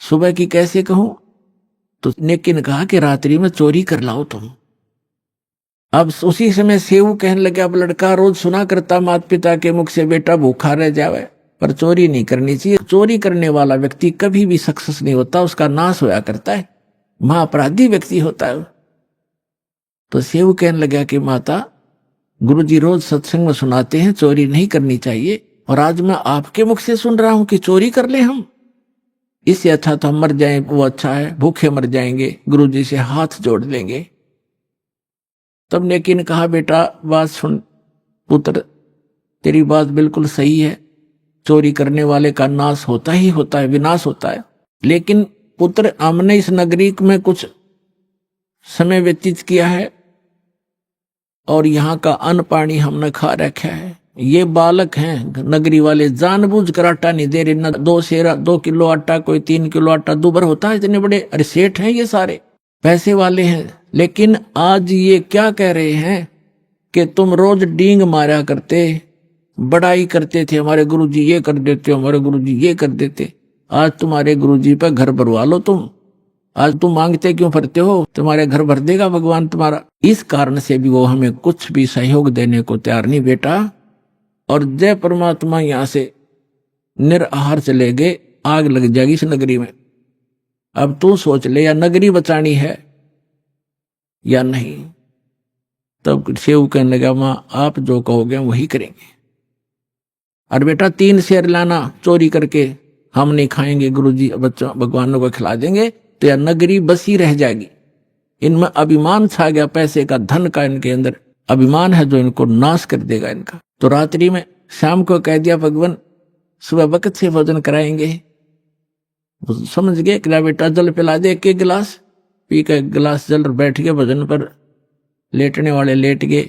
सुबह की कैसे कहूं। तो नेकी ने कहा कि रात्रि में चोरी कर लाओ तुम। अब उसी समय सेऊ कहने लगे, अब लड़का रोज सुना करता माता पिता के मुख से बेटा भूखा रह जावे, पर चोरी नहीं करनी चाहिए। चोरी करने वाला व्यक्ति कभी भी सक्सेस नहीं होता, उसका नाश होया करता है, महाअपराधी व्यक्ति होता है। तो सेऊ कहने लगा कि माता, गुरुजी रोज सत्संग में सुनाते हैं चोरी नहीं करनी चाहिए, और आज मैं आपके मुख से सुन रहा हूं कि चोरी कर ले हम, इससे अच्छा तो हम मर जाएं, वो अच्छा है, भूखे मर जाएंगे, गुरुजी से हाथ जोड़ लेंगे। तब नेकी ने कहा बेटा बात सुन पुत्र, तेरी बात बिल्कुल सही है, चोरी करने वाले का नाश होता ही होता है, विनाश होता है। लेकिन पुत्र, हमने इस नगरी में कुछ समय व्यतीत किया है और यहाँ का अन्न पानी हमने खा रखा है। ये बालक हैं नगरी वाले, जानबूझ कर आटा नहीं दे रहे, न 2 किलो आटा, कोई 3 किलो आटा दुबर होता है। इतने बड़े अरे सेठ हैं ये सारे, पैसे वाले हैं। लेकिन आज ये क्या कह रहे हैं कि तुम रोज डींग मारा करते, बड़ाई करते थे, हमारे गुरुजी ये कर देते, हमारे गुरुजी ये कर देते। आज तुम्हारे गुरुजी पे घर भरवा लो तुम, आज तुम मांगते क्यों फिरते हो, तुम्हारे घर भर देगा भगवान तुम्हारा। इस कारण से भी वो हमें कुछ भी सहयोग देने को तैयार नहीं बेटा। और जय परमात्मा यहां से निराहार चले गए, आग लग जाएगी इस नगरी में। अब तू सोच ले, या नगरी बचानी है या नहीं। तब सेव कहने लगा, मां आप जो कहोगे वही करेंगे। और बेटा 3 शेर लाना चोरी करके, हम नहीं खाएंगे, गुरुजी बच्चों भगवानों को खिला देंगे, तो यह नगरी बसी रह जाएगी। इनमें अभिमान छा गया, पैसे का, धन का, इनके अंदर अभिमान है जो इनको नाश कर देगा इनका। तो रात्रि में शाम को कह दिया भगवान सुबह वक्त से भोजन कराएंगे। समझ गए, क्या बेटा जल पिला दे, एक गिलास पी कर गिलास जल, बैठ गए भोजन पर, लेटने वाले लेट गए।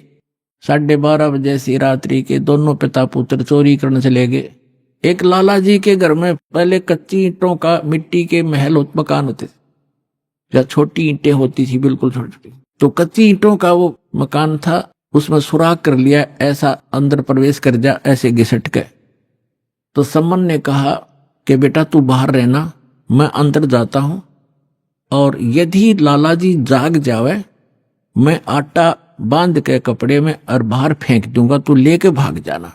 12:30 बजे से रात्रि के दोनों पिता पुत्र चोरी करने चले गए। एक लाला जी के घर में पहले कच्ची ईंटों का, मिट्टी के महल मकान होते थे, या छोटी ईंटें होती थी बिल्कुल छोटी छोटी, तो कच्ची ईंटों का वो मकान था, उसमें सुराग कर लिया, ऐसा अंदर प्रवेश कर जा, ऐसे घिसट के। तो सम्मन ने कहा कि बेटा तू बाहर रहना, मैं अंदर जाता हूं, और यदि लाला जी जाग जावे मैं आटा बांध के कपड़े में और बाहर फेंक दूंगा, तू लेके भाग जाना।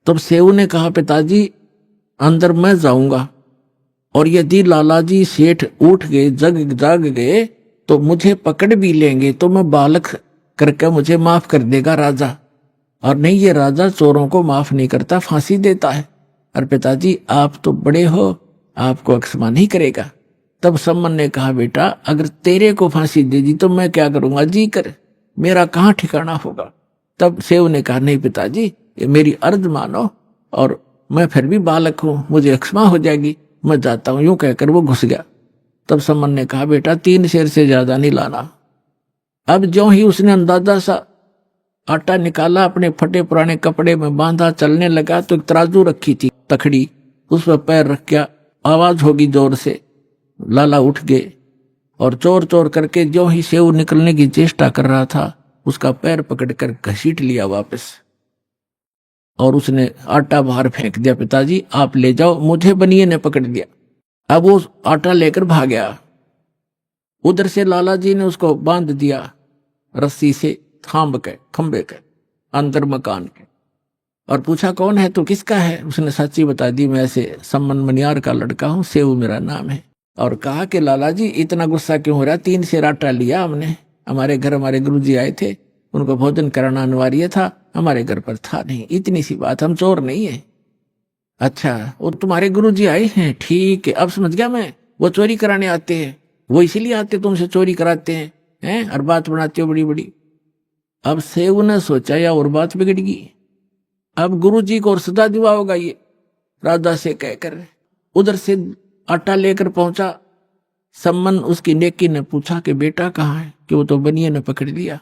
तब सेऊ ने कहा पिताजी अंदर मैं जाऊंगा, और यदि लाला जी सेठ उठ गए, जाग गए, तो मुझे पकड़ भी लेंगे, तो मैं बालक करके मुझे माफ कर देगा राजा, और नहीं ये राजा चोरों को माफ नहीं करता, फांसी देता है। और पिताजी आप तो बड़े हो, आपको क्षमा नहीं करेगा। तब सम्मन ने कहा बेटा अगर तेरे को फांसी दे दी तो मैं क्या करूंगा, जी कर, मेरा कहाँ ठिकाना होगा। तब सेव ने कहा नहीं पिताजी ये मेरी अर्ज मानो, और मैं फिर भी बालक हूं, मुझे क्षमा हो जाएगी, मैं जाता हूं। यूं कहकर वो घुस गया। तब सम्मन ने कहा बेटा 3 शेर से ज्यादा नहीं लाना। अब जो ही उसने अंदाजा सा आटा निकाला, अपने फटे पुराने कपड़े में बांधा, चलने लगा, तो एक तराजू रखी थी तखड़ी, उस पर पैर रख गया, आवाज होगी जोर से, लाला उठ गए और चोर चोर करके जो ही सेव निकलने की चेष्टा कर रहा था उसका पैर पकड़कर घसीट लिया वापस, और उसने आटा बाहर फेंक दिया। पिताजी आप ले जाओ, मुझे बनिए ने पकड़ दिया। अब वो आटा लेकर भाग गया। उधर से लाला जी ने उसको बांध दिया रस्सी से, थाम के खंबे के अंदर मकान के, और पूछा कौन है तू, किसका है? उसने सच्ची बता दी, मैं ऐसे सम्मन मनियार का लड़का हूं, सेऊ मेरा नाम है। और कहा कि लाला जी इतना गुस्सा क्यों हो रहा, 3 सेर आटा लिया हमने, हमारे घर हमारे गुरुजी आए थे, उनको भोजन कराना अनिवार्य था, हमारे घर पर था नहीं, इतनी सी बात, हम चोर नहीं है। अच्छा वो तुम्हारे गुरुजी आए हैं, ठीक है, अब समझ गया मैं, वो चोरी कराने आते हैं, वो इसीलिए आते तुमसे चोरी कराते हैं और बात बनाते हो बड़ी बड़ी। अब सेऊ ने सोचा या और बात बिगड़गी, अब गुरुजी को और सदा दिवा होगा ये, राजा से कहकर उधर से आटा लेकर पहुंचा। सम्मन उसकी नेकी ने पूछा कि बेटा कहाँ है, कि वो तो बनिए ने पकड़ लिया।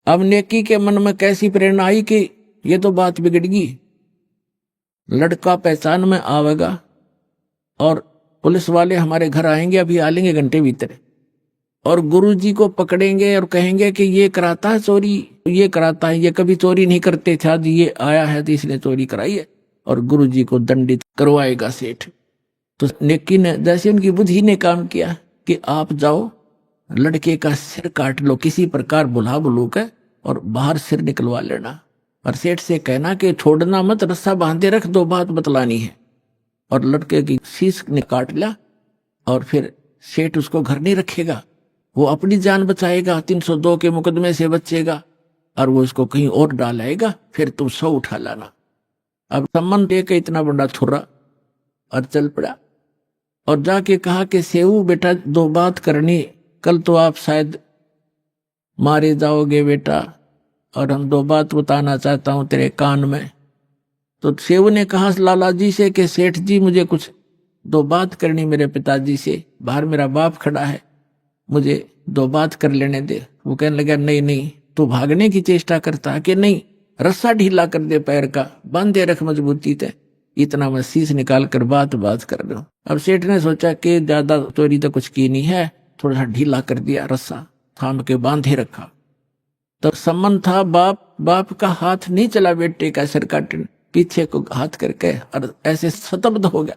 अब नेकी के मन में कैसी प्रेरणा आई कि ये तो बात बिगड़गी, लड़का पहचान में आवेगा और पुलिस वाले हमारे घर आएंगे, अभी आ लेंगे घंटे भीतर, और गुरुजी को पकड़ेंगे और कहेंगे कि ये कराता है चोरी, ये कराता है, ये कभी चोरी नहीं करते थे, आज ये आया है तो इसने चोरी कराई है, और गुरुजी को दंडित करवाएगा सेठ। तो नेकी ने जैसे उनकी बुद्धि ने काम किया कि आप जाओ लड़के का सिर काट लो किसी प्रकार बुला बुलू के, और बाहर सिर निकलवा लेना, और सेठ से कहना कि छोड़ना मत, रस्सा बांधे रख, 2 बात बतलानी है। और लड़के की शीश ने काट लिया, और फिर सेठ उसको घर नहीं रखेगा, वो अपनी जान बचाएगा, 302 के मुकदमे से बचेगा, और वो इसको कहीं और डालेगा, फिर तुम 100 उठा लाना। अब सम्मन दे के इतना बड़ा छुरा और चल पड़ा, और जाके कहा कि सेऊ बेटा 2 बात करनी, कल तो आप शायद मारे जाओगे बेटा, और हम 2 बात बताना चाहता हूं तेरे कान में। तो सेऊ ने कहा लाला जी से कि सेठ जी मुझे कुछ 2 बात करनी मेरे पिताजी से, बाहर मेरा बाप खड़ा है, मुझे 2 बात कर लेने दे। वो कहने लगा नहीं नहीं, तू भागने की चेष्टा करता है कि नहीं, रस्सा ढीला कर दे पैर का, बांधे रख मजबूती से, इतना मैं शीश निकाल कर बात कर रहा हूं। अब सेठ ने सोचा कि ज्यादा चोरी तो कुछ की नहीं है, थोड़ा सा ढीला कर दिया, रस्सा थाम के बांधे रखा। तो सम्मन था, बाप का हाथ नहीं चला बेटे का सिर काटने, पीछे को हाथ करके, और ऐसे स्तब्ध हो गया,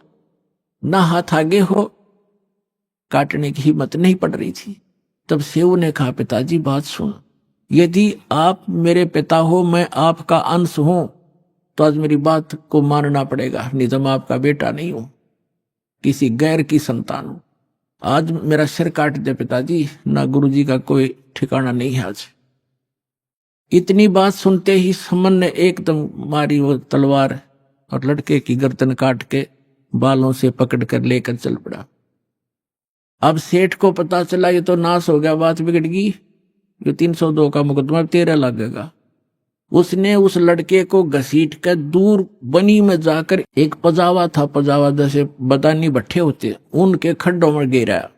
ना हाथ आगे हो, काटने की हिम्मत नहीं पड़ रही थी। तब सेऊ ने कहा पिताजी बात सुन, यदि आप मेरे पिता हो, मैं आपका अंश हूं, तो आज मेरी बात को मानना पड़ेगा, नहीं तो मैं आपका बेटा नहीं हूं, किसी गैर की संतान हूं। आज मेरा सिर काट दे पिताजी, ना गुरुजी का कोई ठिकाना नहीं है आज। इतनी बात सुनते ही सम्मन ने एकदम मारी वो तलवार, और लड़के की गर्दन काट के बालों से पकड़ कर लेकर चल पड़ा। अब सेठ को पता चला ये तो नाश हो गया, बात बिगड़ गई, ये 302 का मुकदमा 13 लगेगा। उसने उस लड़के को घसीट कर दूर बनी में जाकर, एक पजावा था, पजावा जैसे बदानी भट्ठे होते, उनके खड्डों में गिराया,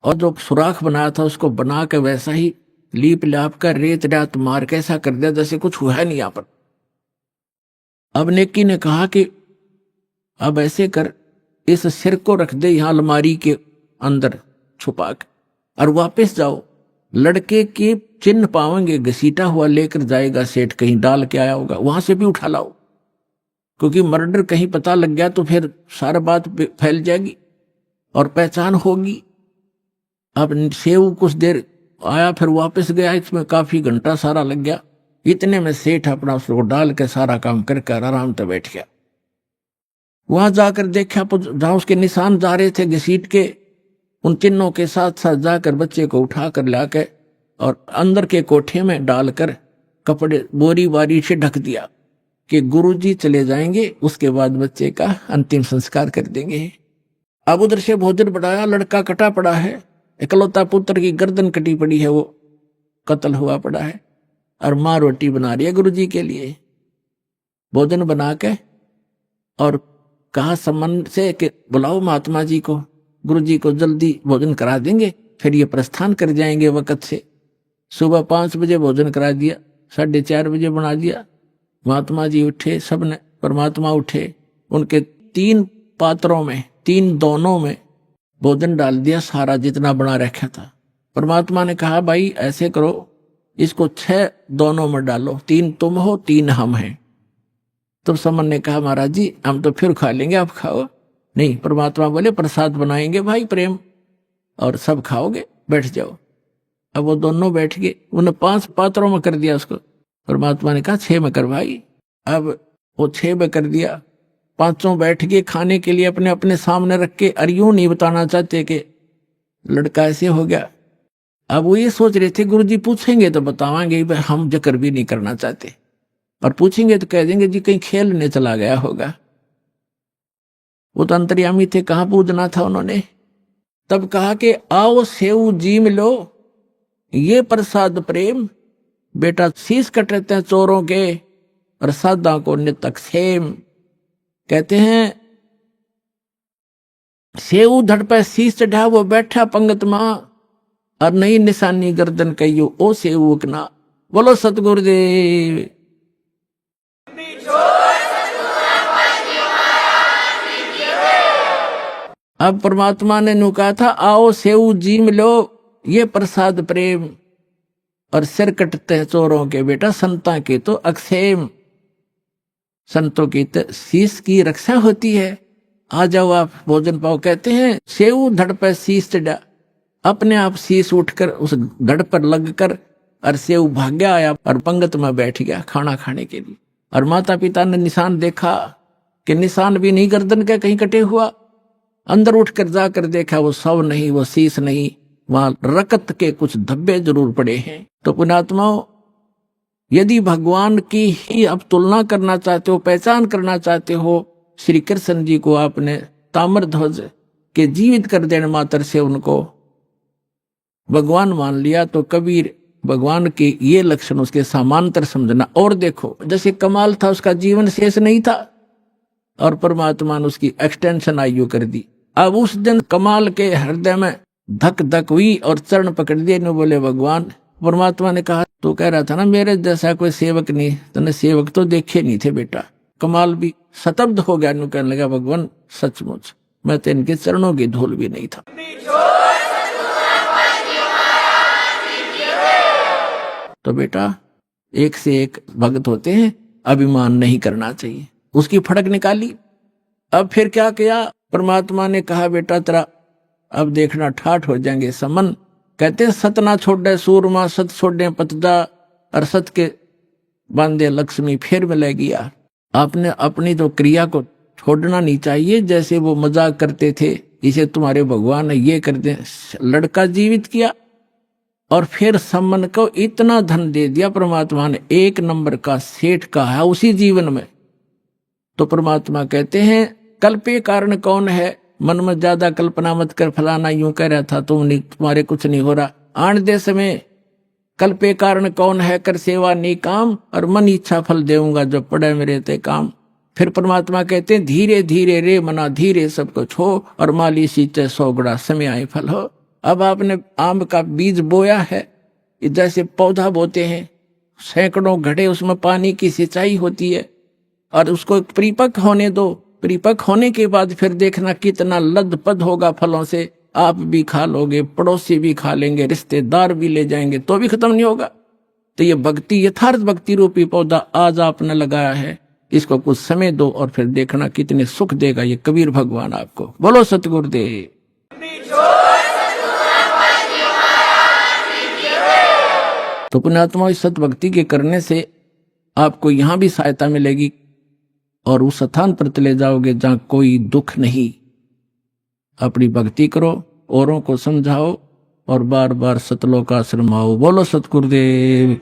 और जो सुराख बनाया था उसको बना के वैसा ही लीप लाप कर रेत रात मार के ऐसा कर दिया जैसे कुछ हुआ नहीं यहाँ पर। अब नेकी ने कहा कि अब ऐसे कर, इस सिर को रख दे यहाँ अलमारी के अंदर छुपा के, और वापस जाओ, लड़के के चिन्ह पावेंगे, घसीटा हुआ लेकर जाएगा सेठ, कहीं डाल के आया होगा, वहां से भी उठा लाओ, क्योंकि मर्डर कहीं पता लग गया तो फिर सारा बात फैल जाएगी और पहचान होगी। अब सेऊ कुछ देर आया, फिर वापस गया, इसमें काफी घंटा सारा लग गया। इतने में सेठ अपना उसको डाल के सारा काम करके आराम से बैठ गया। वहां जाकर देखा जहां उसके निशान जा रहे थे घसीट के, उन चिन्हों के साथ साथ जाकर बच्चे को उठा कर लाके और अंदर के कोठे में डालकर कपड़े बोरी बारी से ढक दिया कि गुरुजी चले जाएंगे, उसके बाद बच्चे का अंतिम संस्कार कर देंगे। अब उधर से भोजन बढ़ाया, लड़का कटा पड़ा है, इकलौता पुत्र की गर्दन कटी पड़ी है, वो कत्ल हुआ पड़ा है, और माँ रोटी बना रही है गुरुजी के लिए। भोजन बना के और कहा सम्मन से कि बुलाओ महात्मा जी को, गुरुजी को जल्दी भोजन करा देंगे, फिर ये प्रस्थान कर जाएंगे वक्त से। सुबह 5 बजे भोजन करा दिया, 4:30 बजे बना दिया। महात्मा जी उठे, सबने, परमात्मा उठे, उनके 3 पात्रों में, 3 दोनों में भोजन डाल दिया सारा जितना बना रखा था। परमात्मा ने कहा भाई ऐसे करो, इसको 6 दोनों में डालो, 3 तुम हो 3 हम हैं। तो समन ने कहा महाराज जी हम तो फिर खा लेंगे, आप खाओ। नहीं, परमात्मा बोले प्रसाद बनाएंगे भाई प्रेम, और सब खाओगे, बैठ जाओ। अब वो दोनों बैठ गए, उन्हें 5 पात्रों में कर दिया उसको। परमात्मा ने कहा 6 में कर भाई। अब वो 6 में कर दिया, 5 बैठ गए खाने के लिए अपने अपने सामने रख के। और यूं नहीं बताना चाहते कि लड़का ऐसे हो गया। अब वो ये सोच रहे थे गुरुजी पूछेंगे तो बतावांगे, हम जिक्र भी नहीं करना चाहते, और पूछेंगे तो कह देंगे जी कहीं खेलने चला गया होगा। वो तो अंतर्यामी थे, कहाँ पूछना था उन्होंने। तब कहा कि आओ सेऊ जीम लो ये प्रसाद प्रेम, बेटा शीश कटते हैं चोरों के और सादा को नितक सेम। कहते हैं सेऊ धड़ पे शीश चढ़ा, वो बैठा पंगत मां और नई निशानी गर्दन कहियो ओ सेऊ उकना। बोलो सतगुरुदेव। अब परमात्मा ने नु कहा था आओ सेऊ जीम लो ये प्रसाद प्रेम, और सिर कटते हैं चोरों के, बेटा संता के तो अक्षेम। संतों की तो शीश की रक्षा होती है, आ जाओ आप भोजन पाओ। कहते हैं सेऊ धड़ पर शीश चढ़ा, अपने आप शीश उठकर उस धड़ पर लगकर और सेऊ भाग्या आया और पंगत में बैठ गया खाना खाने के लिए। और माता पिता ने निशान देखा कि निशान भी नहीं गर्दन का कहीं कटे हुआ। अंदर उठकर जाकर देखा वो शव नहीं, वो शीश नहीं, वहां रकत के कुछ धब्बे जरूर पड़े हैं। तो पुण्यात्माओं, यदि भगवान की ही अब तुलना करना चाहते हो, पहचान करना चाहते हो, श्री कृष्ण जी को आपने ताम्र ध्वज के जीवित कर देने मात्र से उनको भगवान मान लिया, तो कबीर भगवान के ये लक्षण उसके समांतर समझना। और देखो जैसे कमाल था, उसका जीवन शेष नहीं था और परमात्मा ने उसकी एक्सटेंशन आयु कर दी। अब उस दिन कमाल के हृदय में धक धक हुई और चरण पकड़ दिए ने बोले भगवान। परमात्मा ने कहा तू कह रहा था ना मेरे जैसा कोई सेवक नहीं, तूने सेवक तो देखे नहीं थे बेटा। कमाल भी स्तब्ध हो गया, नु कहने लगा भगवान सचमुच मैं तो इनके चरणों की धूल भी नहीं था। तो बेटा एक से एक भक्त होते हैं, अभिमान नहीं करना चाहिए। उसकी फड़क निकाली। अब फिर क्या किया, परमात्मा ने कहा बेटा तेरा अब देखना ठाठ हो जाएंगे समन। कहते सत ना छोड़े सूरमा, सत छोड़े पतदा, और सत के बांधे लक्ष्मी फिर मिलेगी यार। आपने अपनी तो क्रिया को छोड़ना नहीं चाहिए। जैसे वो मजाक करते थे, इसे तुम्हारे भगवान ने ये कर दे, लड़का जीवित किया और फिर सम्मन को इतना धन दे दिया परमात्मा ने, 1 नंबर का सेठ का है उसी जीवन में। तो परमात्मा कहते हैं कल्पे कारण कौन है, मन में ज्यादा कल्पना मत कर, फलाना यूं कह रहा था तुम्हारे कुछ नहीं हो रहा। आन दे समय कल्पे कारण कौन है, कर सेवा नहीं काम, और मन इच्छा फल देऊंगा जो पड़े मेरे ते काम। फिर परमात्मा कहते हैं धीरे धीरे रे मना धीरे सब कुछ हो, और माली सींचे 100 गुणा समय आए फल हो। अब आपने आम का बीज बोया है, जैसे पौधा बोते हैं, सैकड़ों घड़े उसमें पानी की सिंचाई होती है, और उसको परिपक्व होने दो। परिपक्व होने के बाद फिर देखना कितना लदपद होगा फलों से। आप भी खा लोगे, पड़ोसी भी खा लेंगे, रिश्तेदार भी ले जाएंगे, तो भी खत्म नहीं होगा। तो ये भक्ति, यथार्थ भक्ति रूपी पौधा आज आपने लगाया है, इसको कुछ समय दो और फिर देखना कितने सुख देगा ये कबीर भगवान आपको। बोलो सतगुरुदेव। तो पुण्यात्मा इस सत भक्ति के करने से आपको यहां भी सहायता मिलेगी और उस स्थान पर चले जाओगे जहां कोई दुख नहीं। अपनी भक्ति करो, औरों को समझाओ और बार बार सतलोक आश्रम आओ। बोलो सतगुरुदेव।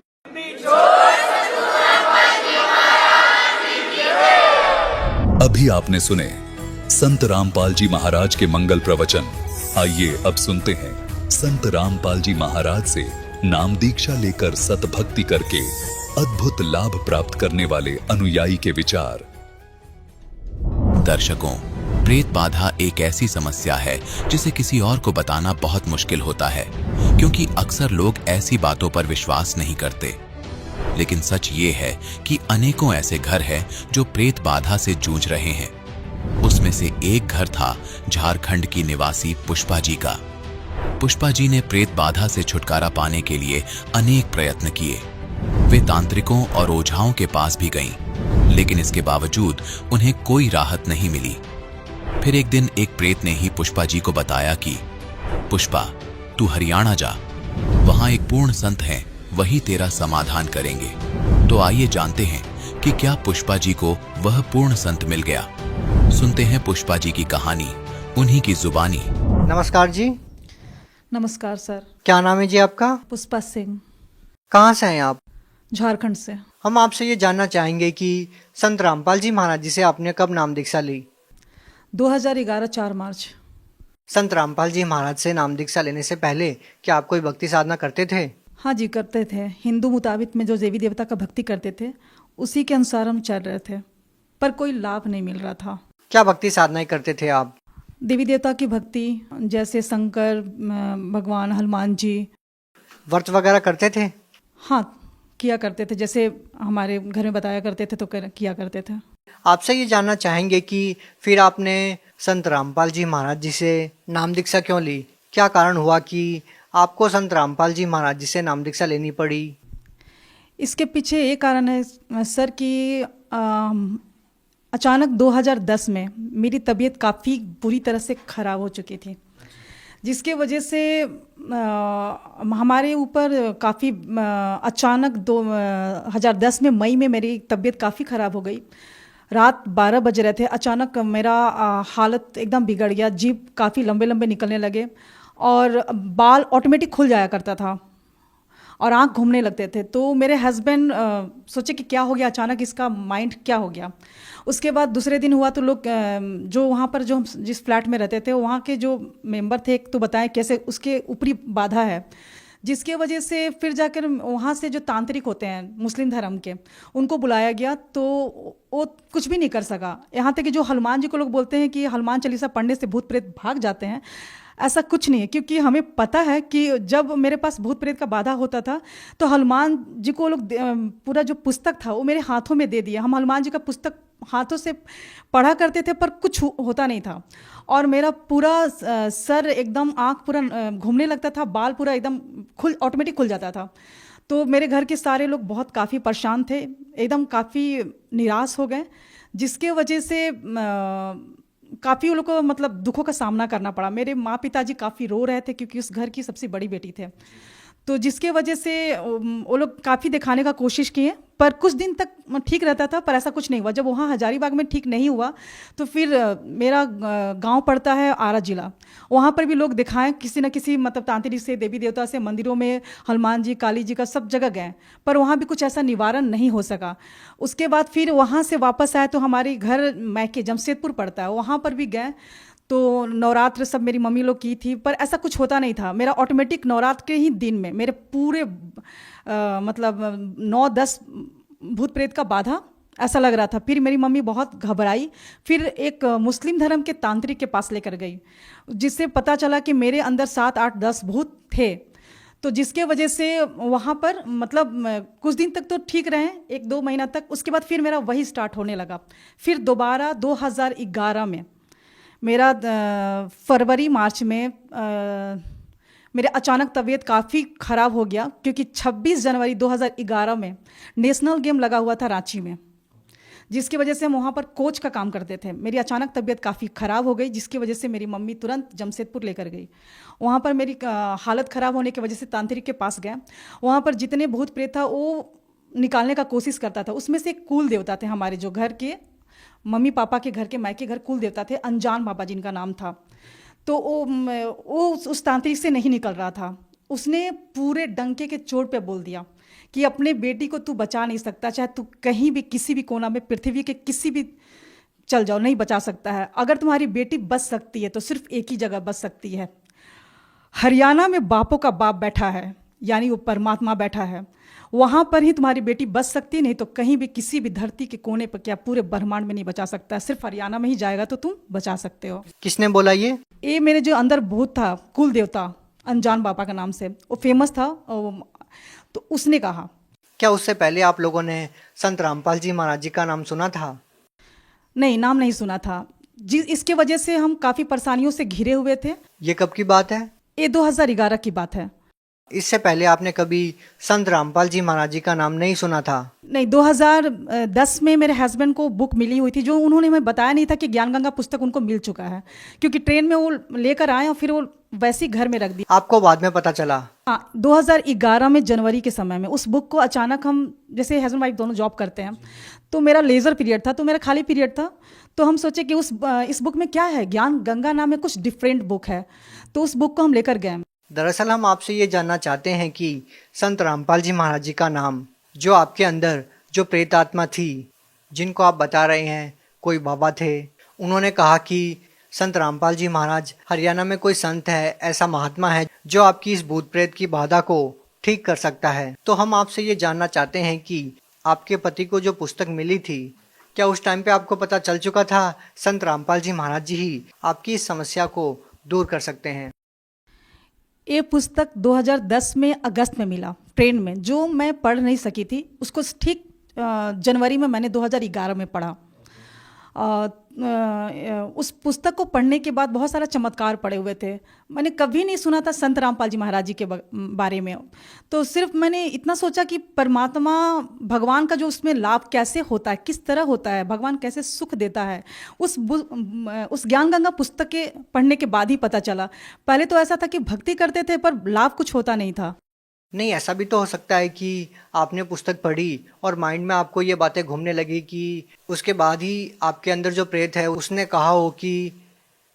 अभी आपने सुने संत रामपाल जी महाराज के मंगल प्रवचन। आइए अब सुनते हैं संत रामपाल जी महाराज से नाम दीक्षा लेकर सत भक्ति करके अद्भुत लाभ प्राप्त करने वाले अनुयायी के विचार। दर्शकों, प्रेत बाधा एक ऐसी समस्या है जिसे किसी और को बताना बहुत मुश्किल होता है, क्योंकि अक्सर लोग ऐसी बातों पर विश्वास नहीं करते। लेकिन सच ये है कि अनेकों ऐसे घर हैं जो प्रेत बाधा से जूझ रहे हैं। उसमें उसमें से एक घर था झारखंड की निवासी पुष्पा जी का। पुष्पा जी ने प्रेत बाधा से छुटकारा पाने के लिए अनेक प्रयत्न किए। वे तांत्रिकों और ओझाओं के पास भी गईं, लेकिन इसके बावजूद उन्हें कोई राहत नहीं मिली। फिर एक दिन एक प्रेत ने ही पुष्पा जी को बताया कि पुष्पा, तू हरियाणा जा, वहां एक पूर्ण संत हैं, वही तेरा समाधान करेंगे। तो आइए जानते हैं कि क्या पुष्पा जी को वह पूर्ण संत मिल गया। सुनते हैं पुष्पा जी की कहानी उन्हीं की जुबानी। नमस्कार जी। नमस्कार सर। क्या नाम है जी आपका? पुष्पा सिंह, कहाँ से हैं आप? झारखंड से। हम आपसे ये जानना चाहेंगे कि संत रामपाल जी महाराज जी से आपने कब नाम दीक्षा ली? 2011 4 मार्च। संत रामपाल जी महाराज से नाम दीक्षा लेने से पहले क्या आप कोई भक्ति साधना करते थे? हाँ जी, करते थे। हिंदू मुताबिक में जो देवी देवता का भक्ति करते थे उसी के अनुसार हम चल रहे थे, पर कोई लाभ नहीं मिल रहा था। क्या भक्ति साधनाएं करते थे आप? देवी देवता की भक्ति, जैसे शंकर भगवान, हनुमान जी। व्रत वगैरह करते थे? हाँ, किया करते थे, जैसे हमारे घर में बताया करते थे तो किया करते थे। आपसे ये जानना चाहेंगे कि फिर आपने संत रामपाल जी महाराज जी से नाम दीक्षा क्यों ली? क्या कारण हुआ कि आपको संत रामपाल जी महाराज जी से नाम दीक्षा लेनी पड़ी? इसके पीछे एक कारण है सर कि अचानक 2010 में मेरी तबीयत काफ़ी बुरी तरह से ख़राब हो चुकी थी, जिसके वजह से हमारे ऊपर काफ़ी अचानक 2010 में मई में मेरी तबीयत काफ़ी ख़राब हो गई। रात 12 बज रहे थे, अचानक मेरा हालत एकदम बिगड़ गया। जीभ काफ़ी लंबे लंबे निकलने लगे और बाल ऑटोमेटिक खुल जाया करता था और आंख घूमने लगते थे। तो मेरे हस्बैंड सोचे कि क्या हो गया अचानक, इसका माइंड क्या हो गया। उसके बाद दूसरे दिन हुआ तो लोग जो वहाँ पर जो हम जिस फ्लैट में रहते थे वहाँ के जो मेंबर थे एक तो बताएं कैसे उसके ऊपरी बाधा है, जिसके वजह से फिर जाकर वहाँ से जो तांत्रिक होते हैं मुस्लिम धर्म के उनको बुलाया गया, तो वो कुछ भी नहीं कर सका। यहाँ तक कि जो हनुमान जी को लोग बोलते हैं कि हनुमान चालीसा पढ़ने से भूत प्रेत भाग जाते हैं, ऐसा कुछ नहीं है, क्योंकि हमें पता है कि जब मेरे पास भूत प्रेत का बाधा होता था तो हनुमान जी को लोग पूरा जो पुस्तक था वो मेरे हाथों में दे दिया। हम हनुमान जी का पुस्तक हाथों से पढ़ा करते थे पर कुछ होता नहीं था, और मेरा पूरा सर एकदम, आँख पूरा घूमने लगता था, बाल पूरा एकदम ऑटोमेटिक खुल जाता था। तो मेरे घर के सारे लोग बहुत काफ़ी परेशान थे, एकदम काफ़ी निराश हो गए, जिसके वजह से काफ़ी उन लोग को मतलब दुखों का सामना करना पड़ा। मेरे माँ पिताजी काफ़ी रो रहे थे क्योंकि उस घर की सबसे बड़ी बेटी थे, तो जिसके वजह से वो लोग काफ़ी दिखाने का कोशिश किए, पर कुछ दिन तक ठीक रहता था, पर ऐसा कुछ नहीं हुआ। जब वहाँ हजारीबाग में ठीक नहीं हुआ तो फिर मेरा गांव पड़ता है आरा जिला, वहाँ पर भी लोग दिखाएं किसी न किसी मतलब तांत्रिक से, देवी देवता से, मंदिरों में हनुमान जी, काली जी का सब जगह गए, पर वहाँ भी कुछ ऐसा निवारण नहीं हो सका। उसके बाद फिर वहाँ से वापस आए तो हमारे घर मैके जमशेदपुर पड़ता है, वहाँ पर भी गए, तो नवरात्र सब मेरी मम्मी लोग की थी, पर ऐसा कुछ होता नहीं था। मेरा ऑटोमेटिक नवरात्र के ही दिन में मेरे पूरे मतलब 9-10 भूत प्रेत का बाधा ऐसा लग रहा था। फिर मेरी मम्मी बहुत घबराई, फिर एक मुस्लिम धर्म के तांत्रिक के पास लेकर गई, जिससे पता चला कि मेरे अंदर 7-8-10 भूत थे। तो जिसके वजह से वहाँ पर मतलब कुछ दिन तक तो ठीक रहे, 1-2 महीना तक। उसके बाद फिर मेरा वही स्टार्ट होने लगा। फिर दोबारा 2011 में मेरा फरवरी मार्च में मेरे अचानक तबीयत काफ़ी ख़राब हो गया, क्योंकि 26 जनवरी 2011 में नेशनल गेम लगा हुआ था रांची में, जिसकी वजह से हम वहाँ पर कोच का काम करते थे। मेरी अचानक तबीयत काफ़ी ख़राब हो गई, जिसकी वजह से मेरी मम्मी तुरंत जमशेदपुर लेकर गई। वहाँ पर मेरी हालत ख़राब होने की वजह से तांत्रिक के पास गए। वहाँ पर जितने भूत प्रेत था वो निकालने का कोशिश करता था। उसमें से एक कुल देवता थे हमारे, जो घर के मम्मी पापा के घर के मायके घर कुल देवता थे, अनजान बाबा जिनका नाम था। तो वो उस तांत्रिक से नहीं निकल रहा था। उसने पूरे डंके के चोट पे बोल दिया कि अपने बेटी को तू बचा नहीं सकता, चाहे तू कहीं भी किसी भी कोना में पृथ्वी के किसी भी चल जाओ, नहीं बचा सकता है। अगर तुम्हारी बेटी बच सकती है तो सिर्फ एक ही जगह बच सकती है, हरियाणा में बापों का बाप बैठा है, यानी वो परमात्मा बैठा है, वहाँ पर ही तुम्हारी बेटी बच सकती, नहीं तो कहीं भी किसी भी धरती के कोने पर, क्या पूरे ब्रह्मांड में नहीं बचा सकता, सिर्फ हरियाणा में ही जाएगा तो तुम बचा सकते हो। किसने बोला ये मेरे जो अंदर भूत था, कुल देवता अनजान बाबा का नाम से, वो फेमस था, तो उसने कहा। क्या उससे पहले आप लोगों ने संत रामपाल जी महाराज जी का नाम सुना था? नहीं, नाम नहीं सुना था। इसके वजह से हम काफ़ी परेशानियों से घिरे हुए थे। ये कब की बात है? ये 2011 की बात है। इससे पहले आपने कभी संत रामपाल जी महाराज जी का नाम नहीं सुना था? नहीं, 2010 में मेरे हस्बैंड को बुक मिली हुई थी, जो उन्होंने हमें बताया नहीं था कि ज्ञान गंगा पुस्तक उनको मिल चुका है, क्योंकि ट्रेन में वो लेकर आए और फिर वो वैसे ही घर में रख दी। आपको बाद में पता चला? हाँ, 2011 में जनवरी के समय में उस बुक को अचानक, हम जैसे हस्बैंड वाइफ दोनों जॉब करते हैं, तो मेरा लेजर पीरियड था, तो मेरा खाली पीरियड था, तो हम सोचे कि इस बुक में क्या है, ज्ञान गंगा नाम में कुछ डिफरेंट बुक है, तो उस बुक को हम लेकर गए। दरअसल हम आपसे ये जानना चाहते हैं कि संत रामपाल जी महाराज जी का नाम, जो आपके अंदर जो प्रेत आत्मा थी, जिनको आप बता रहे हैं कोई बाबा थे, उन्होंने कहा कि संत रामपाल जी महाराज हरियाणा में कोई संत है, ऐसा महात्मा है जो आपकी इस भूत प्रेत की बाधा को ठीक कर सकता है। तो हम आपसे ये जानना चाहते हैं कि आपके पति को जो पुस्तक मिली थी, क्या उस टाइम पे आपको पता चल चुका था संत रामपाल जी महाराज जी ही आपकी इस समस्या को दूर कर सकते हैं? ये पुस्तक 2010 में अगस्त में मिला ट्रेन में, जो मैं पढ़ नहीं सकी थी, उसको ठीक जनवरी में मैंने 2011 में पढ़ा। उस पुस्तक को पढ़ने के बाद बहुत सारा चमत्कार पड़े हुए थे। मैंने कभी नहीं सुना था संत रामपाल जी महाराज जी के बारे में, तो सिर्फ मैंने इतना सोचा कि परमात्मा भगवान का जो उसमें लाभ कैसे होता है, किस तरह होता है, भगवान कैसे सुख देता है, उस ज्ञान गंगा पुस्तक के पढ़ने के बाद ही पता चला। पहले तो ऐसा था कि भक्ति करते थे पर लाभ कुछ होता नहीं था। नहीं, ऐसा भी तो हो सकता है कि आपने पुस्तक पढ़ी और माइंड में आपको ये बातें घूमने लगी कि उसके बाद ही आपके अंदर जो प्रेत है उसने कहा हो कि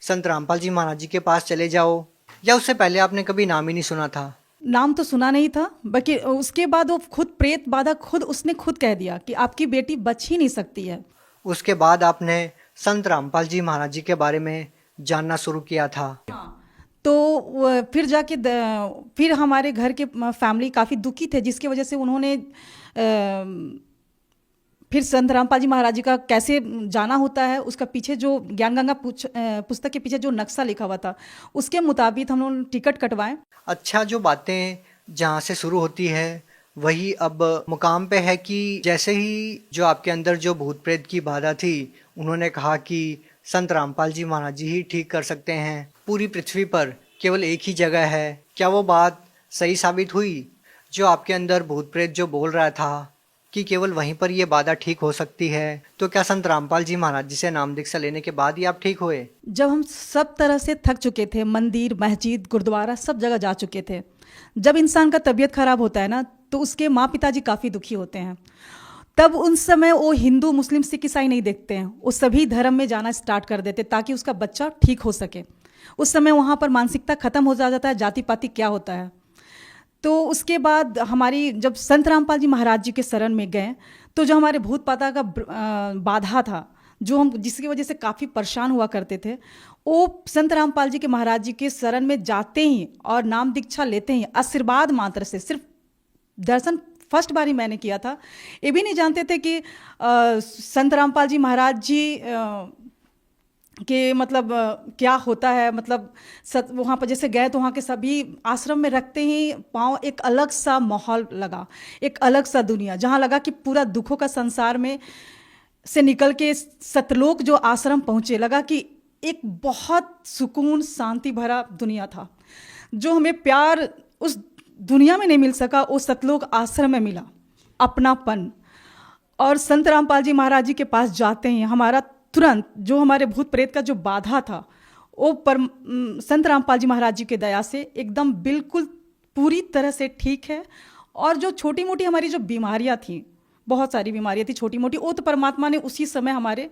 संत रामपाल जी महाराज जी के पास चले जाओ, या उससे पहले आपने कभी नाम ही नहीं सुना था? नाम तो सुना नहीं था, बाकी उसके बाद वो खुद प्रेत बाधा उसने खुद कह दिया कि आपकी बेटी बच ही नहीं सकती है। उसके बाद आपने संत रामपाल जी महाराज जी के बारे में जानना शुरू किया था। तो फिर जाके फिर हमारे घर के फैमिली काफ़ी दुखी थे, जिसकी वजह से उन्होंने फिर संत रामपाल जी महाराज जी का कैसे जाना होता है, उसका पीछे जो ज्ञान गंगा पुस्तक के पीछे जो नक्शा लिखा हुआ था, उसके मुताबिक हम लोग टिकट कटवाएं। अच्छा, जो बातें जहाँ से शुरू होती है वही अब मुकाम पे है कि जैसे ही जो आपके अंदर जो भूत प्रेत की बाधा थी, उन्होंने कहा कि संत रामपाल जी महाराज जी ही ठीक कर सकते हैं, पूरी पृथ्वी पर केवल एक ही जगह है। क्या वो बात सही साबित हुई? जो आपके अंदर भूत प्रेत जो बोल रहा था कि केवल वहीं पर ये बाधा ठीक हो सकती है, तो क्या संत रामपाल जी महाराज जी से नाम दीक्षा लेने के बाद ही आप ठीक हुए? जब हम सब तरह से थक चुके थे, मंदिर, मस्जिद, गुरुद्वारा सब जगह जा चुके थे, जब इंसान का तबीयत खराब होता है ना, तो उसके माँ पिताजी काफ़ी दुखी होते हैं। तब उन समय वो हिंदू, मुस्लिम, सिख, ईसाई नहीं देखते हैं, वो सभी धर्म में जाना स्टार्ट कर देते ताकि उसका बच्चा ठीक हो सके। उस समय वहाँ पर मानसिकता खत्म हो जाता है, जाति पाति क्या होता है। तो उसके बाद हमारी जब संत रामपाल जी महाराज जी के शरण में गए, तो जो हमारे भूत पाता का बाधा था, जो हम जिसकी वजह से काफ़ी परेशान हुआ करते थे, वो संत रामपाल जी के महाराज जी के शरण में जाते ही और नाम दीक्षा लेते ही आशीर्वाद मात्र से, सिर्फ दर्शन फर्स्ट बार ही मैंने किया था, ये भी नहीं जानते थे कि संत रामपाल जी महाराज जी कि मतलब क्या होता है। मतलब वहाँ पर जैसे गए तो वहाँ के सभी आश्रम में रखते ही पाँव एक अलग सा माहौल लगा, एक अलग सा दुनिया, जहाँ लगा कि पूरा दुखों का संसार में से निकल के सतलोक जो आश्रम पहुँचे, लगा कि एक बहुत सुकून शांति भरा दुनिया था। जो हमें प्यार उस दुनिया में नहीं मिल सका, वो सतलोक आश्रम में मिला, अपनापन। और संत रामपाल जी महाराज जी के पास जाते हैं हमारा तुरंत जो हमारे भूत प्रेत का जो बाधा था, वो संत रामपाल जी महाराज जी के दया से एकदम बिल्कुल पूरी तरह से ठीक है। और जो छोटी मोटी हमारी जो बीमारियां थी, बहुत सारी बीमारियां थी छोटी मोटी, वो तो परमात्मा ने उसी समय हमारे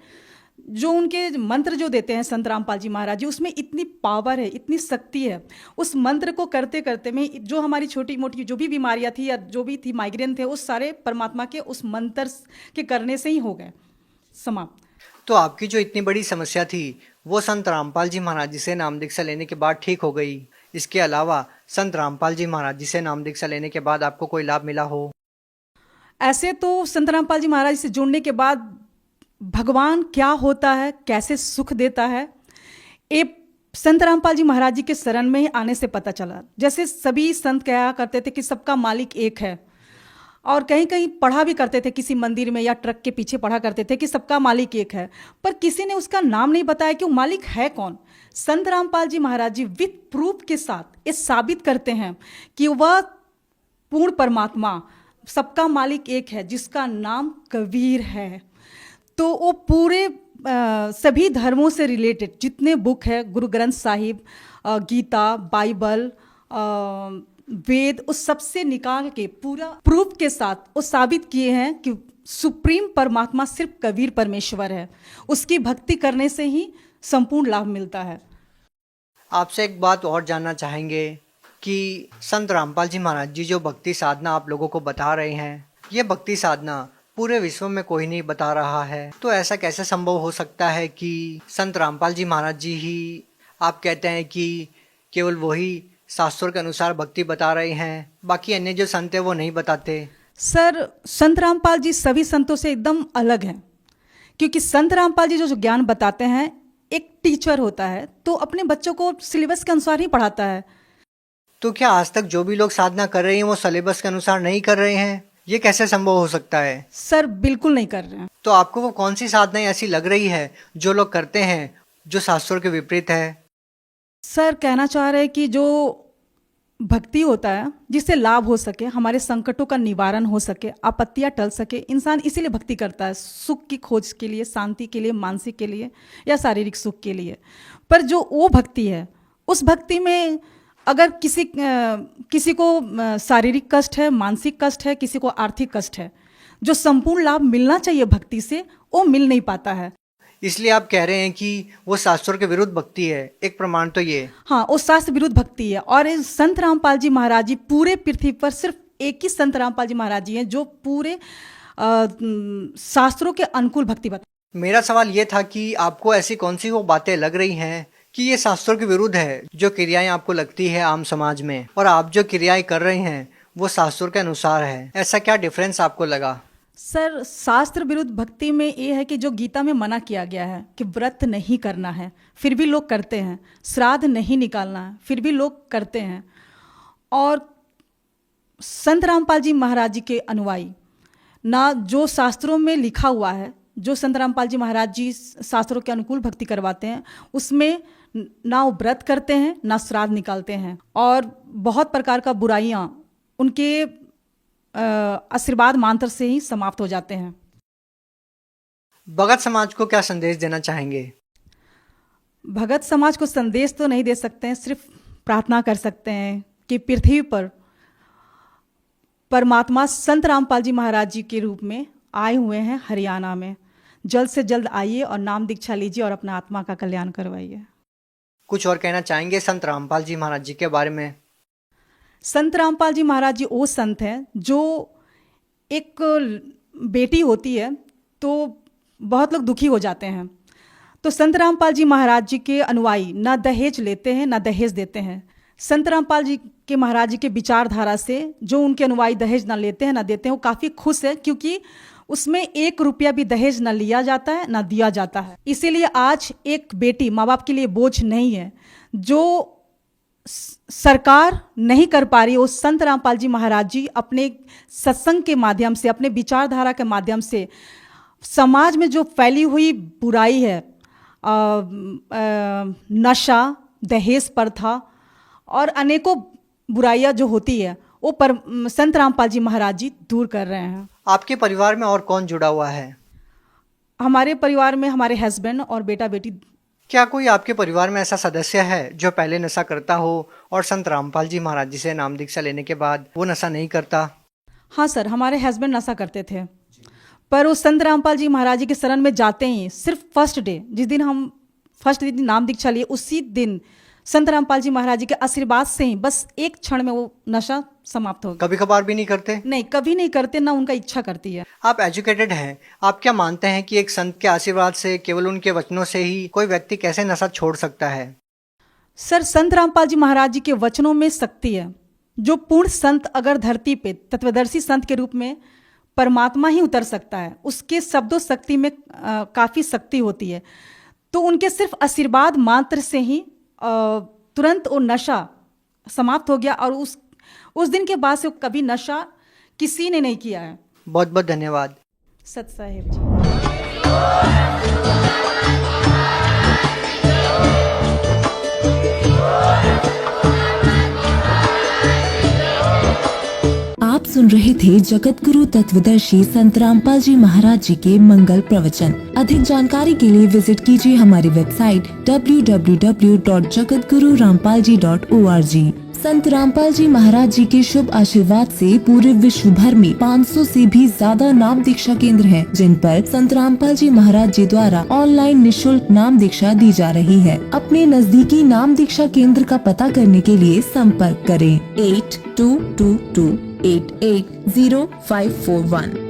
जो उनके मंत्र जो देते हैं संत रामपाल जी महाराज जी, उसमें इतनी पावर है, इतनी शक्ति है। उस मंत्र को करते करते में जो हमारी छोटी मोटी जो भी बीमारियां थी या जो भी थी, माइग्रेन थे, उस सारे परमात्मा के उस मंत्र के करने से ही हो गए समाप्त। तो आपकी जो इतनी बड़ी समस्या थी वो संत रामपाल जी महाराज जी से नाम दीक्षा लेने के बाद ठीक हो गई। इसके अलावा संत रामपाल जी महाराज जी से नाम दीक्षा लेने के बाद आपको कोई लाभ मिला हो? ऐसे तो संत रामपाल जी महाराज से जुड़ने के बाद भगवान क्या होता है, कैसे सुख देता है, ये संत रामपाल जी महाराज जी के शरण में ही आने से पता चला। जैसे सभी संत कहा करते थे कि सबका मालिक एक है, और कहीं कहीं पढ़ा भी करते थे, किसी मंदिर में या ट्रक के पीछे पढ़ा करते थे कि सबका मालिक एक है, पर किसी ने उसका नाम नहीं बताया कि वो मालिक है कौन। संत रामपाल जी महाराज जी विथ प्रूफ के साथ ये साबित करते हैं कि वह पूर्ण परमात्मा, सबका मालिक एक है, जिसका नाम कबीर है। तो वो पूरे सभी धर्मों से रिलेटेड जितने बुक है, गुरु ग्रंथ साहिब, गीता, बाइबल, वेद, उस सबसे निकाल के पूरा प्रूफ के साथ वो साबित किए हैं कि सुप्रीम परमात्मा सिर्फ कबीर परमेश्वर है। उसकी भक्ति करने से ही संपूर्ण लाभ मिलता है। आपसे एक बात और जानना चाहेंगे कि संत रामपाल जी महाराज जी जो भक्ति साधना आप लोगों को बता रहे हैं, ये भक्ति साधना पूरे विश्व में कोई नहीं बता रहा है, तो ऐसा कैसे संभव हो सकता है कि संत रामपाल जी महाराज जी ही, आप कहते हैं कि केवल वही शास्त्रों के अनुसार भक्ति बता रहे हैं, बाकी अन्य जो संत है वो नहीं बताते? सर, संत रामपाल जी सभी संतों से एकदम अलग हैं, क्योंकि संत रामपाल जी जो ज्ञान बताते हैं, एक टीचर होता है तो अपने बच्चों को सिलेबस के अनुसार ही पढ़ाता है। तो क्या आज तक जो भी लोग साधना कर रहे हैं वो सिलेबस के अनुसार नहीं कर रहे हैं? ये कैसे संभव हो सकता है? सर, बिल्कुल नहीं कर रहे हैं। तो आपको वो कौन सी साधनाएं ऐसी लग रही है जो लोग करते हैं जो शास्त्रों के विपरीत है? सर, कहना चाह रहे हैं कि जो भक्ति होता है जिससे लाभ हो सके, हमारे संकटों का निवारण हो सके, आपत्तियां टल सके, इंसान इसीलिए भक्ति करता है, सुख की खोज के लिए, शांति के लिए, मानसिक के लिए या शारीरिक सुख के लिए। पर जो वो भक्ति है, उस भक्ति में अगर किसी को शारीरिक कष्ट है, मानसिक कष्ट है, किसी को आर्थिक कष्ट है, जो संपूर्ण लाभ मिलना चाहिए भक्ति से, वो मिल नहीं पाता है। इसलिए आप कह रहे हैं कि वो शास्त्रों के विरुद्ध भक्ति है। एक प्रमाण तो ये। हाँ, वो शास्त्र विरुद्ध भक्ति है। और संत रामपाल जी महाराज जी पूरे पृथ्वी पर सिर्फ एक ही संत रामपाल जी महाराज जी हैं जो पूरे शास्त्रों के अनुकूल भक्ति बताते। मेरा सवाल ये था कि आपको ऐसी कौन सी वो बातें लग रही हैं कि ये शास्त्रों के विरुद्ध है, जो क्रियाएं आपको लगती है आम समाज में, और आप जो क्रियाएं कर रहे हैं वो शास्त्रों के अनुसार है, ऐसा क्या डिफरेंस आपको लगा? सर, शास्त्र विरुद्ध भक्ति में ये है कि जो गीता में मना किया गया है कि व्रत नहीं करना है, फिर भी लोग करते हैं, श्राद्ध नहीं निकालना है, फिर भी लोग करते हैं। और संत रामपाल जी महाराज जी के अनुयायी ना जो शास्त्रों में लिखा हुआ है, जो संत रामपाल जी महाराज जी शास्त्रों के अनुकूल भक्ति करवाते हैं, उसमें ना वो व्रत करते हैं, ना श्राद्ध निकालते हैं, और बहुत प्रकार का बुराइयां उनके आशीर्वाद मंत्र से ही समाप्त हो जाते हैं। भगत समाज को क्या संदेश देना चाहेंगे? भगत समाज को संदेश तो नहीं दे सकते हैं, सिर्फ प्रार्थना कर सकते हैं कि पृथ्वी पर परमात्मा संत रामपाल जी महाराज जी के रूप में आए हुए हैं हरियाणा में। जल्द से जल्द आइए और नाम दीक्षा लीजिए और अपना आत्मा का कल्याण करवाइए। कुछ और कहना चाहेंगे संत रामपाल जी महाराज जी के बारे में? संत रामपाल जी महाराज जी वो संत हैं जो, एक बेटी होती है तो बहुत लोग दुखी हो जाते हैं, तो संत रामपाल जी महाराज जी के अनुयायी ना दहेज लेते हैं ना दहेज देते हैं। संत रामपाल जी के महाराज जी के विचारधारा से जो उनके अनुयायी दहेज ना लेते हैं ना देते हैं, वो काफ़ी खुश है, क्योंकि उसमें 1 रुपया भी दहेज ना लिया जाता है ना दिया जाता है। इसीलिए आज एक बेटी माँ बाप के लिए बोझ नहीं है। जो सरकार नहीं कर पा रही, वो संत रामपाल जी महाराज जी अपने सत्संग के माध्यम से, अपने विचारधारा के माध्यम से समाज में जो फैली हुई बुराई है, नशा, दहेज प्रथा और अनेकों बुराइयां जो होती है, वो संत रामपाल जी महाराज जी दूर कर रहे हैं। आपके परिवार में और कौन जुड़ा हुआ है? हमारे परिवार में हमारे हस्बैंड और बेटा बेटी। क्या कोई आपके परिवार में ऐसा सदस्य है जो पहले नशा करता हो और संत रामपाल जी महाराज जी से नाम दीक्षा लेने के बाद वो नशा नहीं करता? हाँ सर, हमारे हस्बैंड नशा करते थे, पर वो संत रामपाल जी महाराज जी के शरण में जाते ही सिर्फ फर्स्ट डे, जिस दिन हम फर्स्ट दिन नाम दीक्षा लिए, उसी दिन संत रामपाल जी महाराज जी के आशीर्वाद से ही बस एक क्षण में वो नशा समाप्त हो गया। कभी कभार भी नहीं करते? नहीं, कभी नहीं करते, ना उनका इच्छा करती है। आप एजुकेटेड हैं, आप क्या मानते हैं कि एक संत के आशीर्वाद से, केवल उनके वचनों से ही कोई व्यक्ति कैसे नशा छोड़ सकता है? सर, संत रामपाल जी महाराज जी के वचनों में शक्ति है। जो पूर्ण संत अगर धरती पे तत्वदर्शी संत के रूप में परमात्मा ही उतर सकता है, उसके शब्दों शक्ति में काफ़ी शक्ति होती है। तो उनके सिर्फ आशीर्वाद मात्र से ही तुरंत वो नशा समाप्त हो गया, और उस दिन के बाद से वो कभी नशा किसी ने नहीं किया है। बहुत बहुत धन्यवाद। सत साहिब जी। आप सुन रहे थे जगत गुरु तत्वदर्शी संत रामपाल जी महाराज जी के मंगल प्रवचन। अधिक जानकारी के लिए विजिट कीजिए हमारी वेबसाइट www.jagatgururampalji.org। संत रामपाल जी महाराज जी के शुभ आशीर्वाद से पूरे विश्व भर में 500 से भी ज्यादा नाम दीक्षा केंद्र हैं, जिन पर संत रामपाल जी महाराज जी द्वारा ऑनलाइन निशुल्क नाम दीक्षा दी जा रही है। अपने नजदीकी नाम दीक्षा केंद्र का पता करने के लिए संपर्क करें 8222880541।